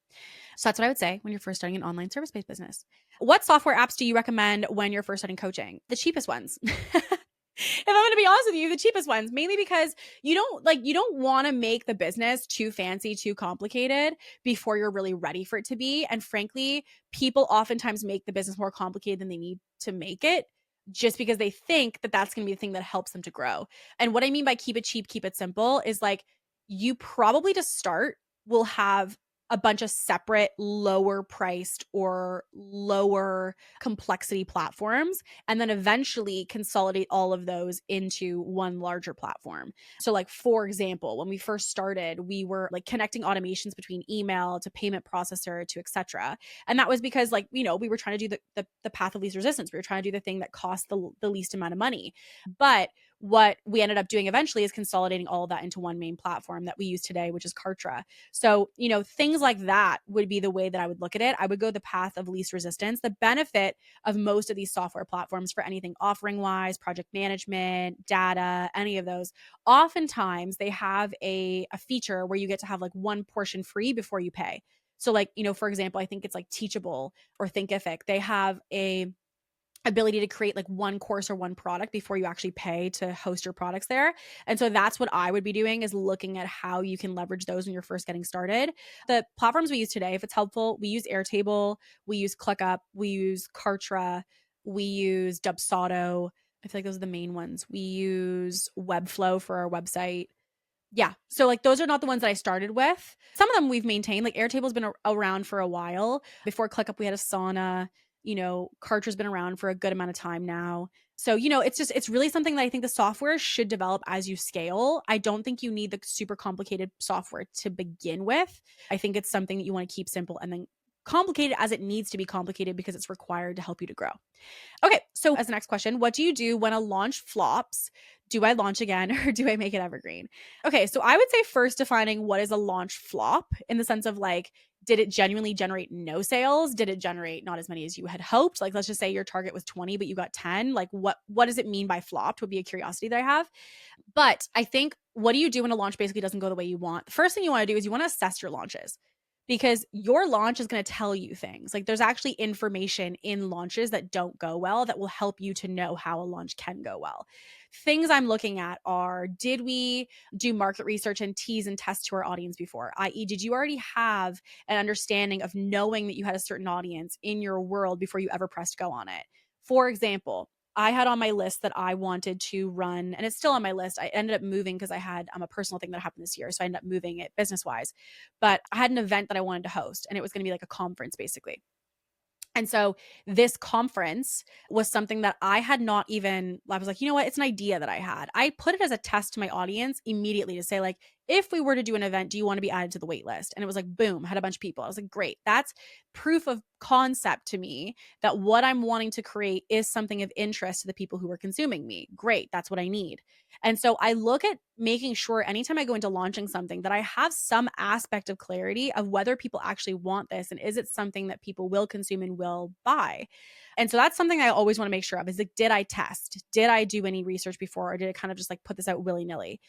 So that's what I would say when you're first starting an online service-based business. What software apps do you recommend when you're first starting coaching? The cheapest ones. If I'm going to be honest with you, the cheapest ones, mainly because you don't want to make the business too fancy, too complicated before you're really ready for it to be. And frankly, people oftentimes make the business more complicated than they need to make it, just because they think that that's going to be the thing that helps them to grow. And what I mean by keep it cheap, keep it simple is like, you probably to start will have a bunch of separate lower priced or lower complexity platforms, and then eventually consolidate all of those into one larger platform. So like, for example, when we first started, we were like connecting automations between email to payment processor to et cetera. And that was because like, we were trying to do the path of least resistance. We were trying to do the thing that cost the least amount of money. But what we ended up doing eventually is consolidating all of that into one main platform that we use today, which is Kartra. So, things like that would be the way that I would look at it. I would go the path of least resistance. The benefit of most of these software platforms for anything offering wise, project management, data, any of those, oftentimes they have a feature where you get to have like one portion free before you pay. So like, for example, I think it's like Teachable or Thinkific. They have a ability to create like one course or one product before you actually pay to host your products there. And so that's what I would be doing, is looking at how you can leverage those when you're first getting started. The platforms we use today, if it's helpful, we use Airtable, we use ClickUp, we use Kartra, we use Dubsado. I feel like those are the main ones. We use Webflow for our website. Yeah. So like those are not the ones that I started with. Some of them we've maintained. Like Airtable's been around for a while. Before ClickUp, we had Asana. Kartra's been around for a good amount of time now. So, it's really something that I think the software should develop as you scale. I don't think you need the super complicated software to begin with. I think it's something that you want to keep simple and then complicated as it needs to be complicated because it's required to help you to grow. Okay. So as the next question, what do you do when a launch flops? do I launch again or do I make it evergreen? Okay, so I would say first defining what is a launch flop in the sense of like, did it genuinely generate no sales? Did it generate not as many as you had hoped? Like, let's just say your target was 20, but you got 10. Like, what does it mean by flopped would be a curiosity that I have. But I think, what do you do when a launch basically doesn't go the way you want? The first thing you want to do is you want to assess your launches, because your launch is going to tell you things. Like, there's actually information in launches that don't go well that will help you to know how a launch can go well. Things I'm looking at are, did we do market research and tease and test to our audience before? I.e., did you already have an understanding of knowing that you had a certain audience in your world before you ever pressed go on it? For example, I had on my list that I wanted to run, and it's still on my list. I ended up moving because I had a personal thing that happened this year. So I ended up moving it business wise. But I had an event that I wanted to host, and it was going to be like a conference basically. And so this conference was something that I had not even, I was like, you know what? It's an idea that I had. I put it as a test to my audience immediately to say, like, if we were to do an event, do you want to be added to the wait list? And it was like, boom, had a bunch of people. I was like, great. That's proof of concept to me that what I'm wanting to create is something of interest to the people who are consuming me. Great. That's what I need. And so I look at making sure anytime I go into launching something that I have some aspect of clarity of whether people actually want this and is it something that people will consume and will buy. And so that's something I always want to make sure of is like, did I test? Did I do any research before, or did I kind of just like put this out willy-nilly?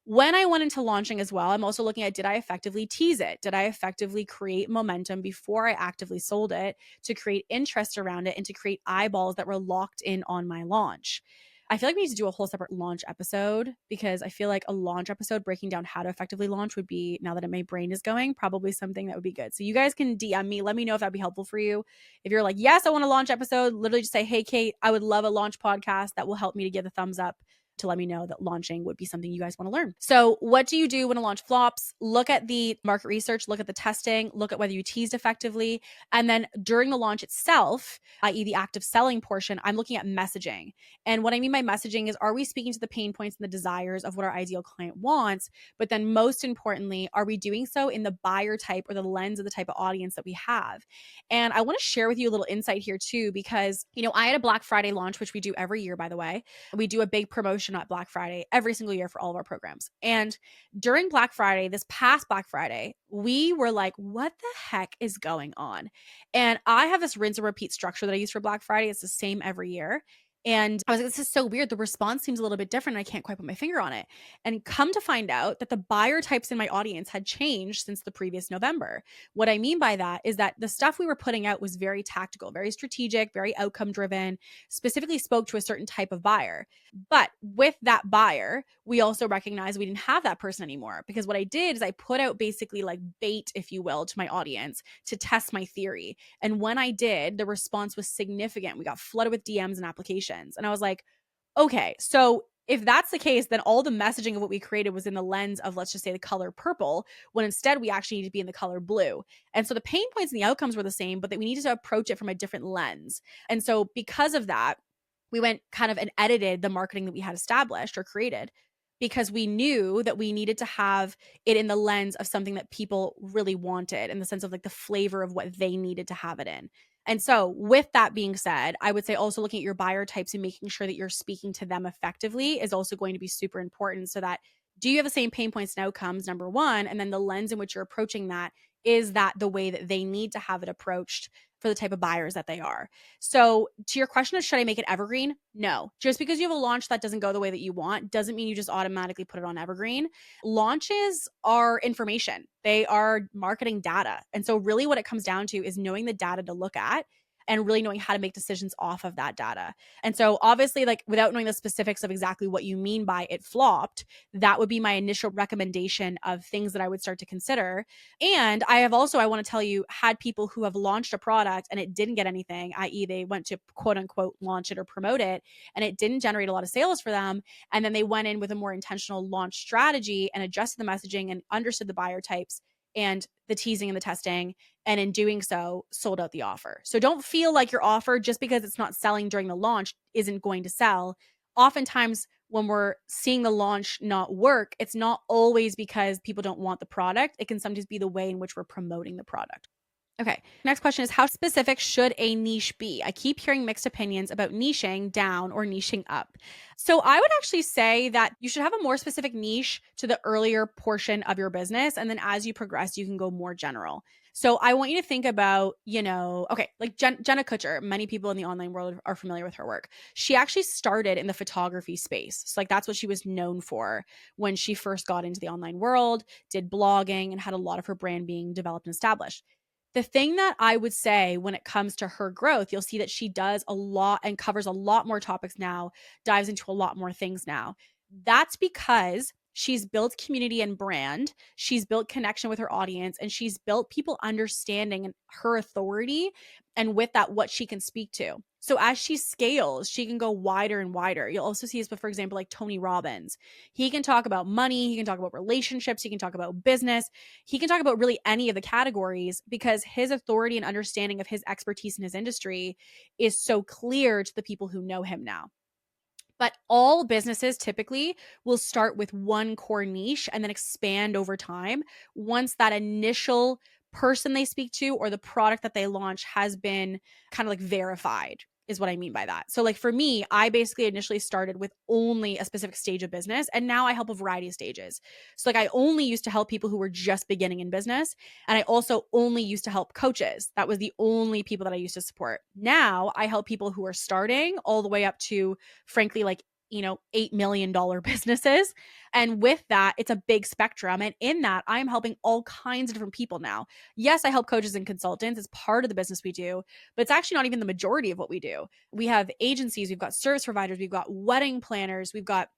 When I went into launching as well, I'm also looking at, did I effectively tease it? Did I effectively create momentum before I actively sold it to create interest around it and to create eyeballs that were locked in on my launch? I feel like we need to do a whole separate launch episode, because I feel like a launch episode breaking down how to effectively launch would be, now that my brain is going, probably something that would be good. So you guys can DM me. Let me know if that'd be helpful for you. If you're like, yes, I want a launch episode, literally just say, hey, Kate, I would love a launch podcast. That will help me to give a thumbs up to let me know that launching would be something you guys want to learn. So what do you do when a launch flops? Look at the market research, look at the testing, look at whether you teased effectively. And then during the launch itself, i.e. the active selling portion, I'm looking at messaging. And what I mean by messaging is, are we speaking to the pain points and the desires of what our ideal client wants? But then most importantly, are we doing so in the buyer type or the lens of the type of audience that we have? And I want to share with you a little insight here too, because, I had a Black Friday launch, which we do every year, by the way. We do a big promotion at Black Friday every single year for all of our programs. And during Black Friday, this past Black Friday, we were like, what the heck is going on? And I have this rinse and repeat structure that I use for Black Friday. It's the same every year. And I was like, this is so weird. The response seems a little bit different. I can't quite put my finger on it. And come to find out that the buyer types in my audience had changed since the previous November. What I mean by that is that the stuff we were putting out was very tactical, very strategic, very outcome driven, specifically spoke to a certain type of buyer. But with that buyer, we also recognized we didn't have that person anymore, because what I did is I put out basically like bait, if you will, to my audience to test my theory. And when I did, the response was significant. We got flooded with DMs and applications. And I was like, okay, so if that's the case, then all the messaging of what we created was in the lens of, let's just say, the color purple, when instead we actually need to be in the color blue. And so the pain points and the outcomes were the same, but that we needed to approach it from a different lens. And so because of that, we went kind of and edited the marketing that we had established or created, because we knew that we needed to have it in the lens of something that people really wanted, in the sense of like the flavor of what they needed to have it in. And so with that being said, I would say also looking at your buyer types and making sure that you're speaking to them effectively is also going to be super important, so that, do you have the same pain points and outcomes, number one, and then the lens in which you're approaching that, is that the way that they need to have it approached for the type of buyers that they are? So to your question of, should I make it evergreen? No. Just because you have a launch that doesn't go the way that you want doesn't mean you just automatically put it on evergreen. Launches are information. They are marketing data. And so really what it comes down to is knowing the data to look at and really knowing how to make decisions off of that data. And so obviously, like, without knowing the specifics of exactly what you mean by it flopped, that would be my initial recommendation of things that I would start to consider. And I have also, I want to tell you, had people who have launched a product and it didn't get anything, i.e. they went to quote unquote launch it or promote it and it didn't generate a lot of sales for them. And then they went in with a more intentional launch strategy and adjusted the messaging and understood the buyer types and the teasing and the testing, and in doing so, sold out the offer. So don't feel like your offer, just because it's not selling during the launch, isn't going to sell. Oftentimes, when we're seeing the launch not work, it's not always because people don't want the product. It can sometimes be the way in which we're promoting the product. Okay. Next question is, how specific should a niche be? I keep hearing mixed opinions about niching down or niching up. So I would actually say that you should have a more specific niche to the earlier portion of your business. And then as you progress, you can go more general. So I want you to think about, okay, like Jenna Kutcher. Many people in the online world are familiar with her work. She actually started in the photography space. So like that's what she was known for when she first got into the online world, did blogging, and had a lot of her brand being developed and established. The thing that I would say when it comes to her growth, you'll see that she does a lot and covers a lot more topics now, dives into a lot more things now. That's because she's built community and brand, she's built connection with her audience, and she's built people understanding her authority, and with that, what she can speak to. So as she scales, she can go wider and wider. You'll also see this with, for example, like Tony Robbins. He can talk about money, he can talk about relationships, he can talk about business, he can talk about really any of the categories because his authority and understanding of his expertise in his industry is so clear to the people who know him now. But all businesses typically will start with one core niche and then expand over time once that initial person they speak to or the product that they launch has been kind of like verified, is what I mean by that. So like for me, I basically initially started with only a specific stage of business, and now I help a variety of stages. So like I only used to help people who were just beginning in business, and I also only used to help coaches. That was the only people that I used to support. Now I help people who are starting all the way up to, frankly, like $8 million businesses. And with that, it's a big spectrum. And in that, I'm helping all kinds of different people now. Yes, I help coaches and consultants. It's part of the business we do, but it's actually not even the majority of what we do. We have agencies, we've got service providers, we've got wedding planners, we've got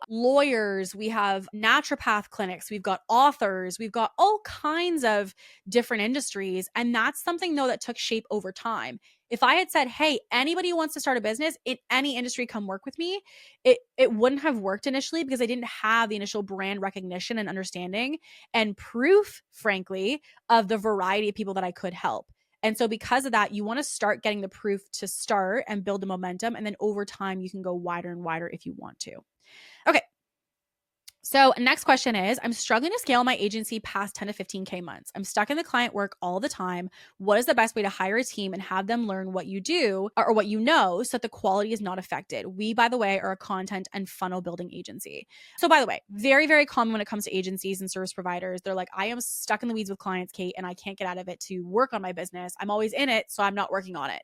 lawyers, we have naturopath clinics, we've got authors, we've got all kinds of different industries. And that's something though that took shape over time. If I had said, hey, anybody who wants to start a business in any industry, come work with me, it wouldn't have worked initially because I didn't have the initial brand recognition and understanding and proof, frankly, of the variety of people that I could help. And so because of that, you want to start getting the proof to start and build the momentum. And then over time, you can go wider and wider if you want to. Okay. So next question is, I'm struggling to scale my agency past 10 to 15K months. I'm stuck in the client work all the time. What is the best way to hire a team and have them learn what you do or what you know so that the quality is not affected? We, by the way, are a content and funnel building agency. So by the way, very, very common when it comes to agencies and service providers. They're like, I am stuck in the weeds with clients, Kate, and I can't get out of it to work on my business. I'm always in it, so I'm not working on it.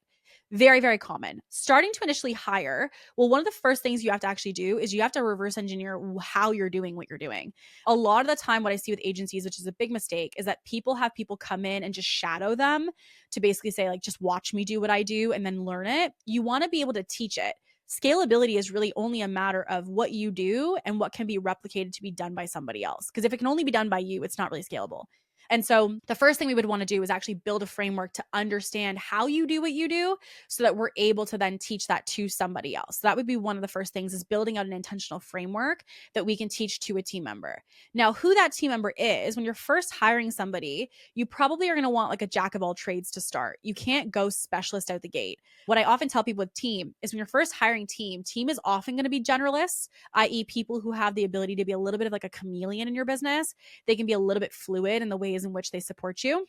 Very, very common. Starting to initially hire, well, one of the first things you have to actually do is you have to reverse engineer how you're doing what you're doing. A lot of the time, what I see with agencies, which is a big mistake, is that people have people come in and just shadow them to basically say, like, just watch me do what I do and then learn it. You want to be able to teach it. Scalability is really only a matter of what you do and what can be replicated to be done by somebody else. Because if it can only be done by you, it's not really scalable. And so the first thing we would want to do is actually build a framework to understand how you do what you do so that we're able to then teach that to somebody else. So that would be one of the first things, is building out an intentional framework that we can teach to a team member. Now, who that team member is, when you're first hiring somebody, you probably are going to want like a jack of all trades to start. You can't go specialist out the gate. What I often tell people with team is when you're first hiring team is often going to be generalists, i.e. people who have the ability to be a little bit of like a chameleon in your business. They can be a little bit fluid in the ways in which they support you.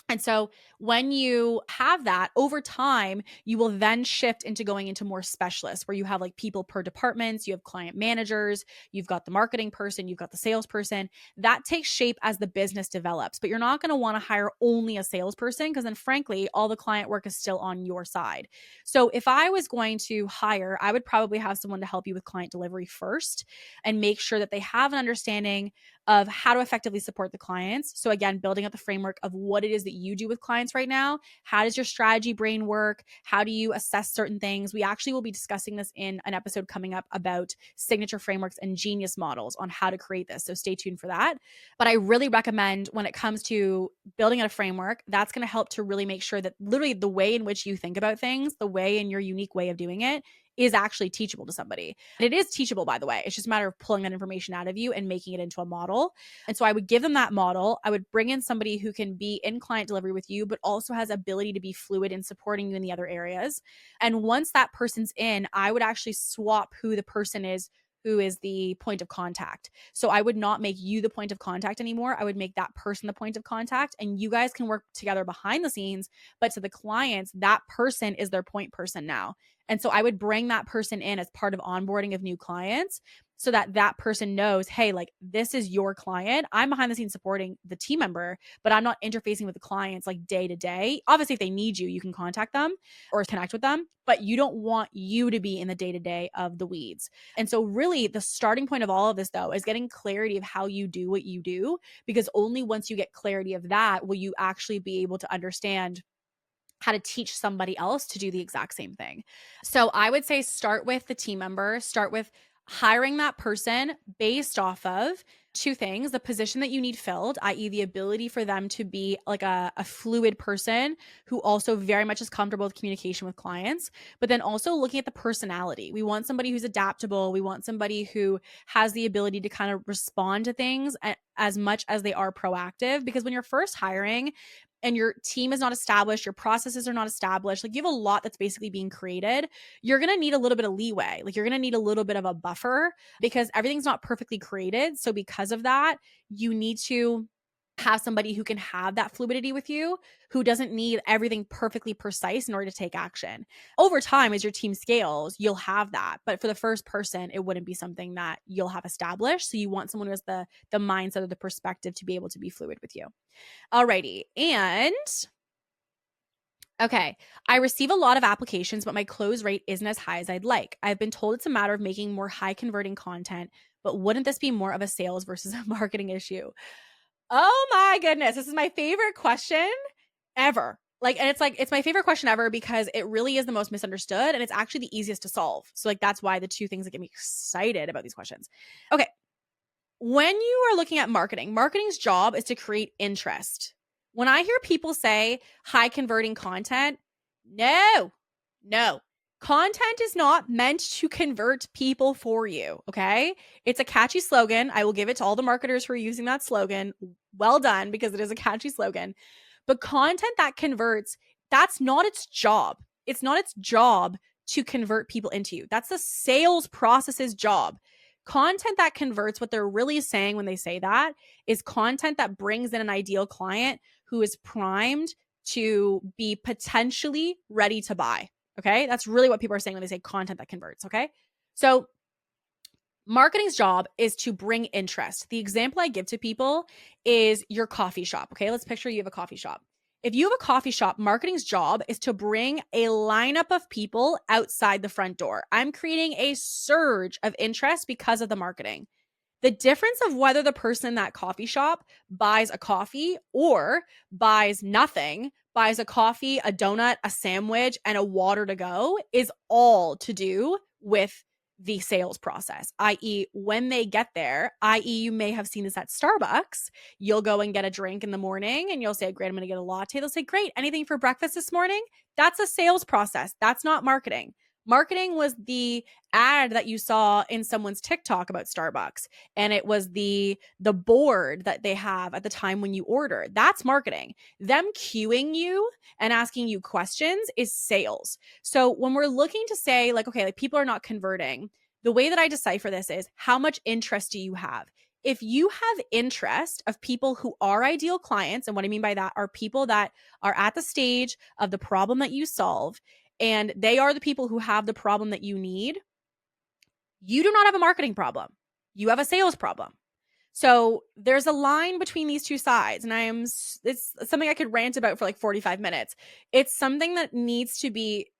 And so when you have that over time, you will then shift into going into more specialists where you have like people per departments, you have client managers, you've got the marketing person, you've got the salesperson. That takes shape as the business develops, but you're not going to want to hire only a salesperson because then frankly, all the client work is still on your side. So if I was going to hire, I would probably have someone to help you with client delivery first and make sure that they have an understanding of how to effectively support the clients. So again, building up the framework of what it is that you do with clients right now. How does your strategy brain work? How do you assess certain things? We actually will be discussing this in an episode coming up about signature frameworks and genius models on how to create this. So stay tuned for that. But I really recommend when it comes to building out a framework, that's going to help to really make sure that literally the way in which you think about things, the way in your unique way of doing it, is actually teachable to somebody. And it is teachable, by the way. It's just a matter of pulling that information out of you and making it into a model. And so I would give them that model. I would bring in somebody who can be in client delivery with you, but also has ability to be fluid in supporting you in the other areas. And once that person's in, I would actually swap who the person is who is the point of contact. So I would not make you the point of contact anymore. I would make that person the point of contact, and you guys can work together behind the scenes. But to the clients, that person is their point person now. And so I would bring that person in as part of onboarding of new clients so that that person knows, hey, like this is your client. I'm behind the scenes supporting the team member, but I'm not interfacing with the clients like day to day. Obviously, if they need you, you can contact them or connect with them, but you don't want you to be in the day to day of the weeds. And so really the starting point of all of this though is getting clarity of how you do what you do, because only once you get clarity of that will you actually be able to understand how to teach somebody else to do the exact same thing. So I would say start with the team member, start with hiring that person based off of two things: the position that you need filled, i.e. the ability for them to be like a fluid person who also very much is comfortable with communication with clients, but then also looking at the personality. We want somebody who's adaptable. We want somebody who has the ability to kind of respond to things as much as they are proactive, because when you're first hiring and your team is not established, your processes are not established, like you have a lot that's basically being created, you're going to need a little bit of leeway. Like you're going to need a little bit of a buffer because everything's not perfectly created. So because of that, you need to have somebody who can have that fluidity with you, who doesn't need everything perfectly precise in order to take action. Over time, as your team scales, you'll have that. But for the first person, it wouldn't be something that you'll have established. So you want someone who has the mindset or the perspective to be able to be fluid with you. Alrighty. And okay, I receive a lot of applications, but my close rate isn't as high as I'd like. I've been told it's a matter of making more high converting content, but wouldn't this be more of a sales versus a marketing issue? Oh my goodness. This is my favorite question ever. And it's my favorite question ever because it really is the most misunderstood and it's actually the easiest to solve. So that's why the two things that get me excited about these questions. Okay. When you are looking at marketing's job is to create interest. When I hear people say high converting content, no. Content is not meant to convert people for you, okay? It's a catchy slogan. I will give it to all the marketers who are using that slogan. Well done, because it is a catchy slogan. But content that converts, that's not its job. It's not its job to convert people into you. That's the sales process's job. Content that converts, what they're really saying when they say that, is content that brings in an ideal client who is primed to be potentially ready to buy. Okay. That's really what people are saying when they say content that converts. Okay. So marketing's job is to bring interest. The example I give to people is your coffee shop. Okay. Let's picture you have a coffee shop. If you have a coffee shop, marketing's job is to bring a lineup of people outside the front door. I'm creating a surge of interest because of the marketing. The difference of whether the person in that coffee shop buys a coffee or buys nothing, buys a coffee, a donut, a sandwich, and a water to go is all to do with the sales process, i.e. when they get there, i.e. you may have seen this at Starbucks. You'll go and get a drink in the morning and you'll say, great, I'm going to get a latte. They'll say, great, anything for breakfast this morning? That's a sales process. That's not marketing. Marketing was the ad that you saw in someone's TikTok about Starbucks. And it was the board that they have at the time when you order. That's marketing. Them cueing you and asking you questions is sales. So when we're looking to say people are not converting, the way that I decipher this is how much interest do you have? If you have interest of people who are ideal clients, and what I mean by that are people that are at the stage of the problem that you solve, and they are the people who have the problem that you need, you do not have a marketing problem. You have a sales problem. So there's a line between these two sides, and it's something I could rant about for like 45 minutes. It's something that needs to be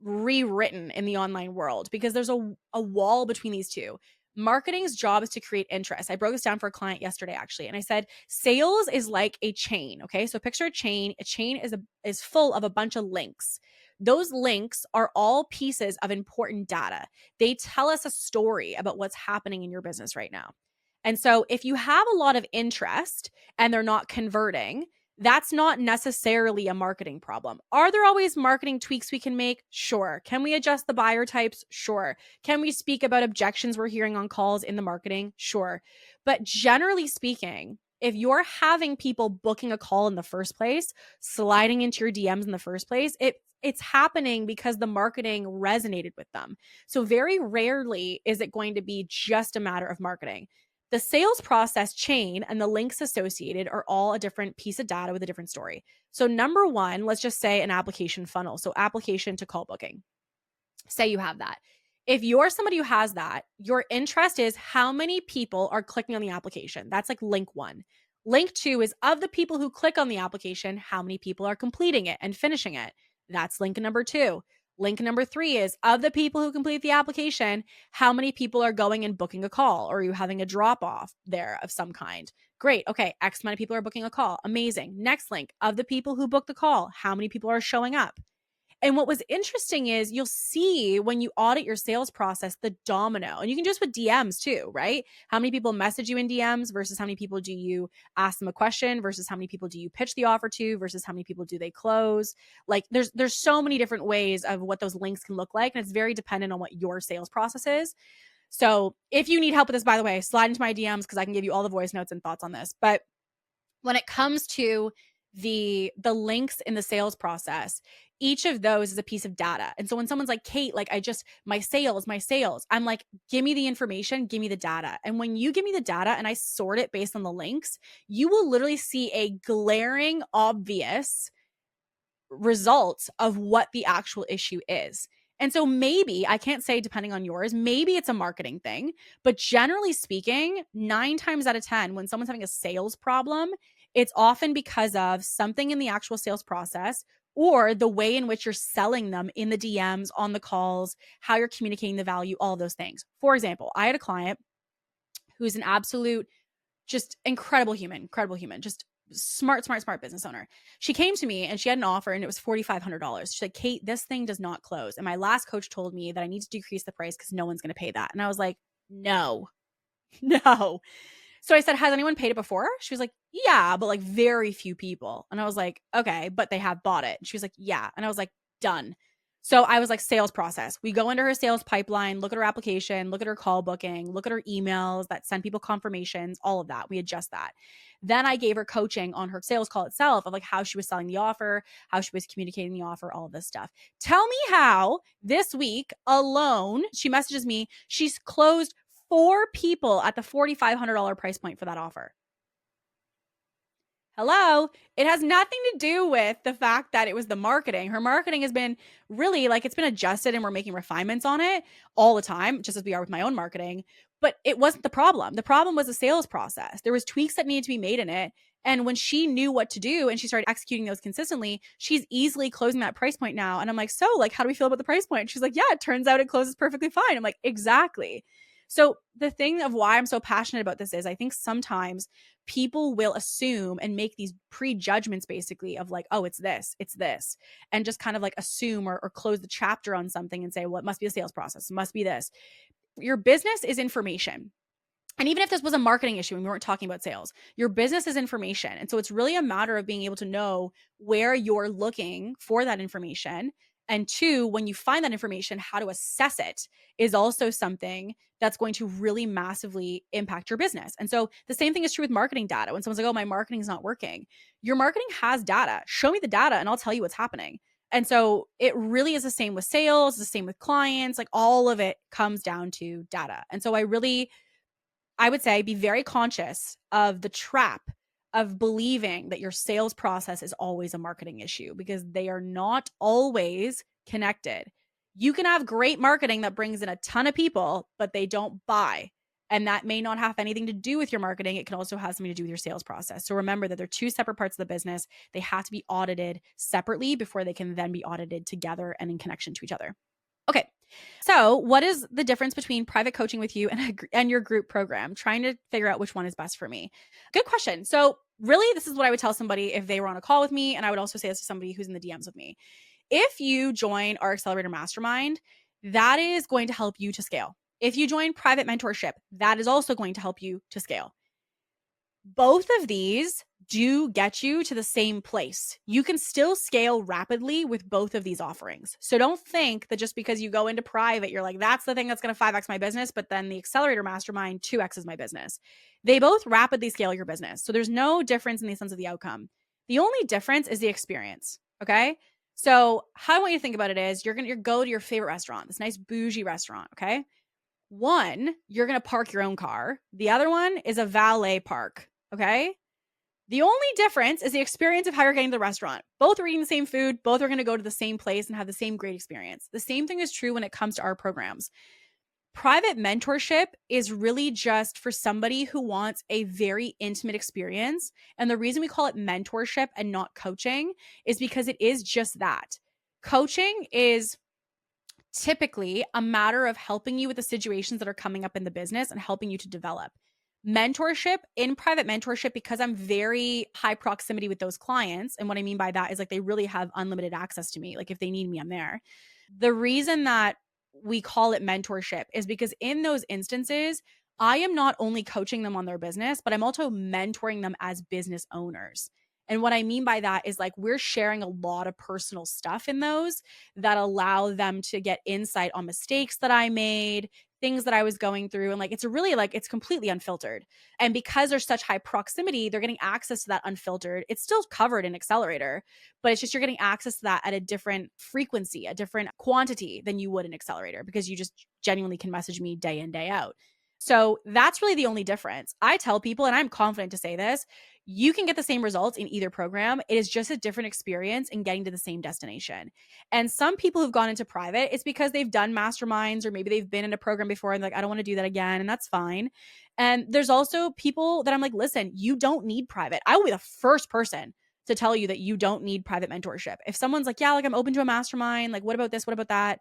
rewritten in the online world because there's a wall between these two. Marketing's job is to create interest. I broke this down for a client yesterday, actually. And I said, sales is like a chain. Okay. So picture a chain. A chain is full of a bunch of links. Those links are all pieces of important data. They tell us a story about what's happening in your business right now. And so if you have a lot of interest and they're not converting, that's not necessarily a marketing problem. Are there always marketing tweaks we can make? Sure. Can we adjust the buyer types? Sure. Can we speak about objections we're hearing on calls in the marketing? Sure. But generally speaking, if you're having people booking a call in the first place, sliding into your DMs in the first place, it's happening because the marketing resonated with them. So very rarely is it going to be just a matter of marketing. The sales process chain and the links associated are all a different piece of data with a different story. So number one, let's just say an application funnel. So application to call booking. Say you have that. If you're somebody who has that, your interest is how many people are clicking on the application. That's like link one. Link two is of the people who click on the application, how many people are completing it and finishing it. That's link number two. Link number three is of the people who complete the application, how many people are going and booking a call, or are you having a drop off there of some kind? Great. Okay. X amount of people are booking a call. Amazing. Next link, of the people who booked the call, how many people are showing up? And what was interesting is you'll see when you audit your sales process, the domino, and you can do this with DMs too, right? How many people message you in DMs versus how many people do you ask them a question versus how many people do you pitch the offer to versus how many people do they close? Like there's so many different ways of what those links can look like. And it's very dependent on what your sales process is. So if you need help with this, by the way, slide into my DMs because I can give you all the voice notes and thoughts on this. But when it comes to the links in the sales process, each of those is a piece of data. And so when someone's like, Kate, like my sales, I'm like, give me the information, give me the data. And when you give me the data and I sort it based on the links, you will literally see a glaring, obvious result of what the actual issue is. And so maybe, I can't say depending on yours, maybe it's a marketing thing, but generally speaking, 9 times out of 10, when someone's having a sales problem, it's often because of something in the actual sales process or the way in which you're selling them in the DMs, on the calls, how you're communicating the value, all those things. For example, I had a client who's an absolute, just incredible human, just smart business owner. She came to me and she had an offer and it was $4,500. She's like, Kate, this thing does not close. And my last coach told me that I need to decrease the price because no one's going to pay that. And I was like, no. So I said, has anyone paid it before? She was like, yeah, but like very few people. And I was like, okay, but they have bought it. And she was like, yeah. And I was like, done. So I was like, sales process. We go into her sales pipeline, look at her application, look at her call booking, look at her emails that send people confirmations, all of that. We adjust that. Then I gave her coaching on her sales call itself of like how she was selling the offer, how she was communicating the offer, all of this stuff. Tell me how this week alone, she messages me, she's closed 4 people at the $4,500 price point for that offer. Hello. It has nothing to do with the fact that it was the marketing. Her marketing has been really like it's been adjusted and we're making refinements on it all the time, just as we are with my own marketing. But it wasn't the problem. The problem was the sales process. There was tweaks that needed to be made in it. And when she knew what to do and she started executing those consistently, she's easily closing that price point now. And I'm like, so like, how do we feel about the price point? She's like, yeah, it turns out it closes perfectly fine. I'm like, exactly. So the thing of why I'm so passionate about this is I think sometimes people will assume and make these prejudgments basically of like, oh, it's this, and just kind of like assume or close the chapter on something and say, well, it must be a sales process. It must be this. Your business is information. And even if this was a marketing issue and we weren't talking about sales, your business is information. And so it's really a matter of being able to know where you're looking for that information. And 2, when you find that information, how to assess it is also something that's going to really massively impact your business. And so the same thing is true with marketing data. When someone's like, oh, my marketing's not working, your marketing has data. Show me the data and I'll tell you what's happening. And so it really is the same with sales, the same with clients, like all of it comes down to data. And so I would say be very conscious of the trap of believing that your sales process is always a marketing issue because they are not always connected. You can have great marketing that brings in a ton of people, but they don't buy. And that may not have anything to do with your marketing. It can also have something to do with your sales process. So remember that they're 2 separate parts of the business. They have to be audited separately before they can then be audited together and in connection to each other. Okay. So what is the difference between private coaching with you and your group program? Trying to figure out which one is best for me. Good question. So really, this is what I would tell somebody if they were on a call with me. And I would also say this to somebody who's in the DMs with me. If you join our accelerator mastermind, that is going to help you to scale. If you join private mentorship, that is also going to help you to scale. Both of these do get you to the same place. You can still scale rapidly with both of these offerings. So don't think that just because you go into private, you're like, that's the thing that's going to 5x my business, but then the accelerator mastermind 2x's my business. They both rapidly scale your business. So there's no difference in the sense of the outcome. The only difference is the experience. Okay. So how I want you to think about it is you're go to your favorite restaurant, this nice bougie restaurant, okay? One, you're going to park your own car. The other one is a valet park, okay? The only difference is the experience of how you're getting to the restaurant. Both are eating the same food. Both are going to go to the same place and have the same great experience. The same thing is true when it comes to our programs. Private mentorship is really just for somebody who wants a very intimate experience. And the reason we call it mentorship and not coaching is because it is just that. Coaching is typically a matter of helping you with the situations that are coming up in the business and helping you to develop. Mentorship, in private mentorship, because I'm very high proximity with those clients. And what I mean by that is like they really have unlimited access to me. Like if they need me, I'm there. The reason that we call it mentorship is because in those instances, I am not only coaching them on their business, but I'm also mentoring them as business owners. And what I mean by that is like we're sharing a lot of personal stuff in those that allow them to get insight on mistakes that I made, things that I was going through. And like it's really like it's completely unfiltered. And because there's such high proximity, they're getting access to that unfiltered. It's still covered in Accelerator, but it's just you're getting access to that at a different frequency, a different quantity than you would in Accelerator because you just genuinely can message me day in, day out. So that's really the only difference. I tell people, and I'm confident to say this, you can get the same results in either program. It is just a different experience in getting to the same destination. And some people who've gone into private, it's because they've done masterminds or maybe they've been in a program before and like, I don't want to do that again. And that's fine. And there's also people that I'm like, listen, you don't need private. I will be the first person to tell you that you don't need private mentorship. If someone's like, yeah, like I'm open to a mastermind, like what about this? What about that?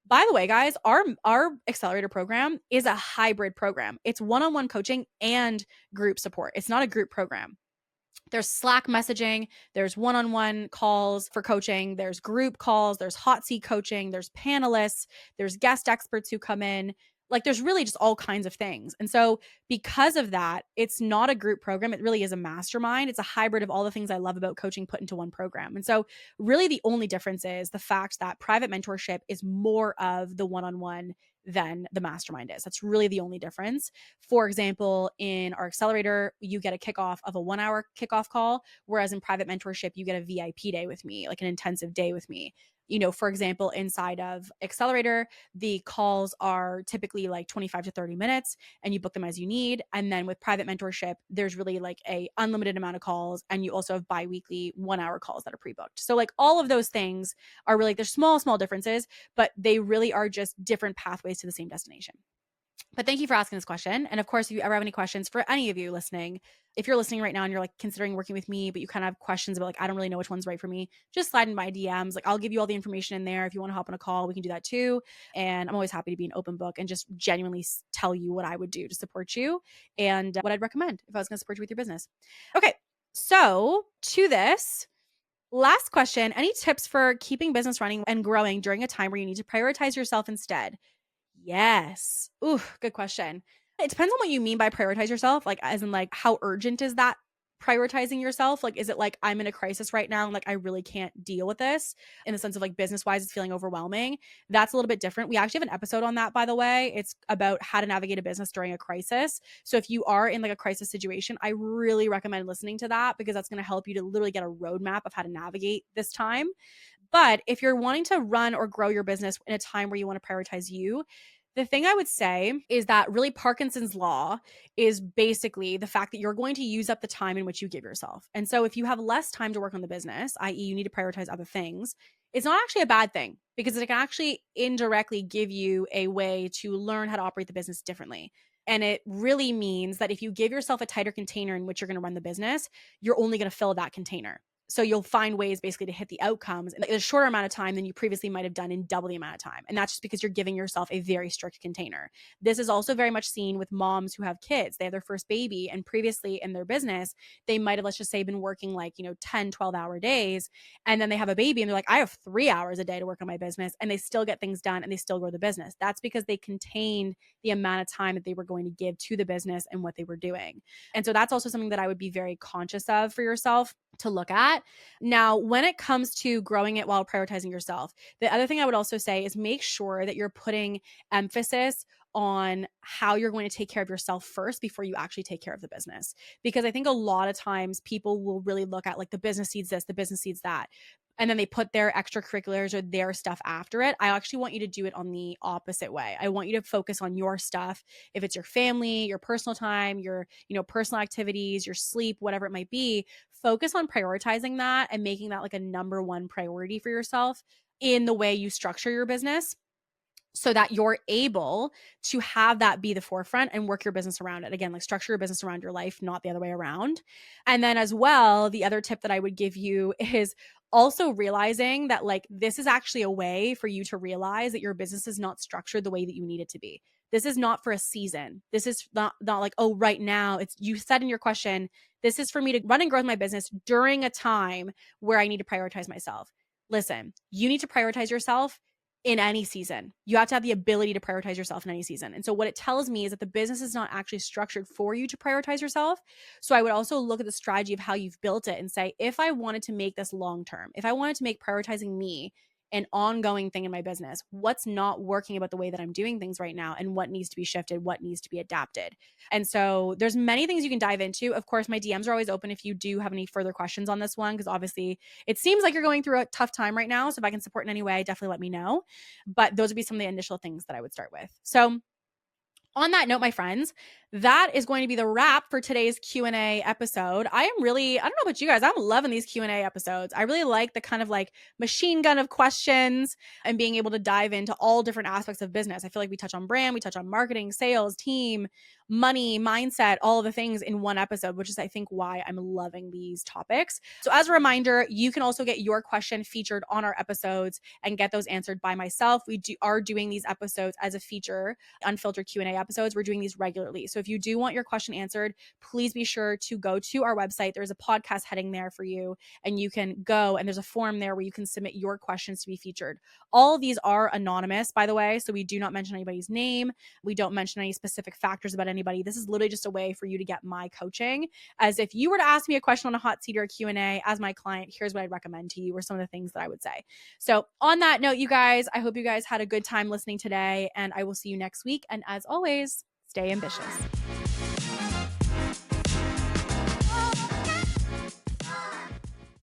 By the way, guys, our accelerator program is a hybrid program. It's one-on-one coaching and group support. It's not a group program. There's Slack messaging, there's one-on-one calls for coaching, there's group calls, there's hot seat coaching, there's panelists, there's guest experts who come in. Like there's really just all kinds of things. And so because of that, it's not a group program. It really is a mastermind. It's a hybrid of all the things I love about coaching put into one program. And so really the only difference is the fact that private mentorship is more of the one-on-one than the mastermind is. That's really the only difference. For example, in our accelerator, you get a kickoff of a 1-hour kickoff call, whereas in private mentorship, you get a VIP day with me, like an intensive day with me. You know, for example, inside of Accelerator, the calls are typically like 25 to 30 minutes and you book them as you need. And then with private mentorship, there's really like a unlimited amount of calls and you also have bi-weekly 1-hour calls that are pre-booked. So like all of those things are really, there's small differences, but they really are just different pathways to the same destination. But thank you for asking this question. And of course, if you ever have any questions for any of you listening, if you're listening right now and you're like considering working with me, but you kind of have questions about like, I don't really know which one's right for me, just slide in my DMs. Like I'll give you all the information in there. If you want to hop on a call, we can do that too. And I'm always happy to be an open book and just genuinely tell you what I would do to support you and what I'd recommend if I was going to support you with your business. Okay. So to this, last question, any tips for keeping business running and growing during a time where you need to prioritize yourself instead? Yes. Ooh, good question. It depends on what you mean by prioritize yourself. Like, as in, like, how urgent is that prioritizing yourself? Like, is it like I'm in a crisis right now and like I really can't deal with this in the sense of like business wise, it's feeling overwhelming? That's a little bit different. We actually have an episode on that, by the way. It's about how to navigate a business during a crisis. So if you are in like a crisis situation, I really recommend listening to that because that's going to help you to literally get a roadmap of how to navigate this time. But if you're wanting to run or grow your business in a time where you want to prioritize you, the thing I would say is that really Parkinson's law is basically the fact that you're going to use up the time in which you give yourself. And so if you have less time to work on the business, i.e. you need to prioritize other things, it's not actually a bad thing because it can actually indirectly give you a way to learn how to operate the business differently. And it really means that if you give yourself a tighter container in which you're going to run the business, you're only going to fill that container. So you'll find ways basically to hit the outcomes in a shorter amount of time than you previously might have done in double the amount of time. And that's just because you're giving yourself a very strict container. This is also very much seen with moms who have kids. They have their first baby and previously in their business, they might have, let's just say, been working like, 10, 12-hour days. And then they have a baby and they're like, I have 3 hours a day to work on my business. And they still get things done and they still grow the business. That's because they contained the amount of time that they were going to give to the business and what they were doing. And so that's also something that I would be very conscious of for yourself to look at. Now, when it comes to growing it while prioritizing yourself, the other thing I would also say is make sure that you're putting emphasis on how you're going to take care of yourself first before you actually take care of the business. Because I think a lot of times people will really look at like the business needs this, the business needs that. and then they put their extracurriculars or their stuff after it. I actually want you to do it on the opposite way. I want you to focus on your stuff. If it's your family, your personal time, your, personal activities, your sleep, whatever it might be, focus on prioritizing that and making that like a number one priority for yourself in the way you structure your business, so that you're able to have that be the forefront and work your business around it. Again, like structure your business around your life, not the other way around. And then as well, the other tip that I would give you is also realizing that like this is actually a way for you to realize that your business is not structured the way that you need it to be. This is not for a season. This is not like, oh, right now. It's, you said in your question, this is for me to run and grow my business during a time where I need to prioritize myself. Listen, you need to prioritize yourself in any season. You have to have the ability to prioritize yourself in any season. And so what it tells me is that the business is not actually structured for you to prioritize yourself. So I would also look at the strategy of how you've built it and say, if I wanted to make this long-term, if I wanted to make prioritizing me an ongoing thing in my business, what's not working about the way that I'm doing things right now, and what needs to be shifted, what needs to be adapted. And so there's many things you can dive into. Of course, my DMs are always open if you do have any further questions on this one, because obviously it seems like you're going through a tough time right now. So if I can support in any way, definitely let me know. But those would be some of the initial things that I would start with. So on that note, my friends, that is going to be the wrap for today's Q&A episode. I don't know about you guys, I'm loving these Q&A episodes. I really like the kind of like machine gun of questions and being able to dive into all different aspects of business. I feel like we touch on brand, we touch on marketing, sales, team, money, mindset, all of the things in one episode, which is I think why I'm loving these topics. So as a reminder, you can also get your question featured on our episodes and get those answered by myself. We are doing these episodes as a feature, Unfiltered Q&A episodes. We're doing these regularly. So if you do want your question answered, please be sure to go to our website. There's a podcast heading there for you, and you can go and there's a form there where you can submit your questions to be featured. All of these are anonymous, by the way. So we do not mention anybody's name. We don't mention any specific factors about anybody. This is literally just a way for you to get my coaching. As if you were to ask me a question on a hot seat or a Q&A as my client, here's what I'd recommend to you, or some of the things that I would say. So on that note, you guys, I hope you guys had a good time listening today, and I will see you next week. And as always, stay ambitious.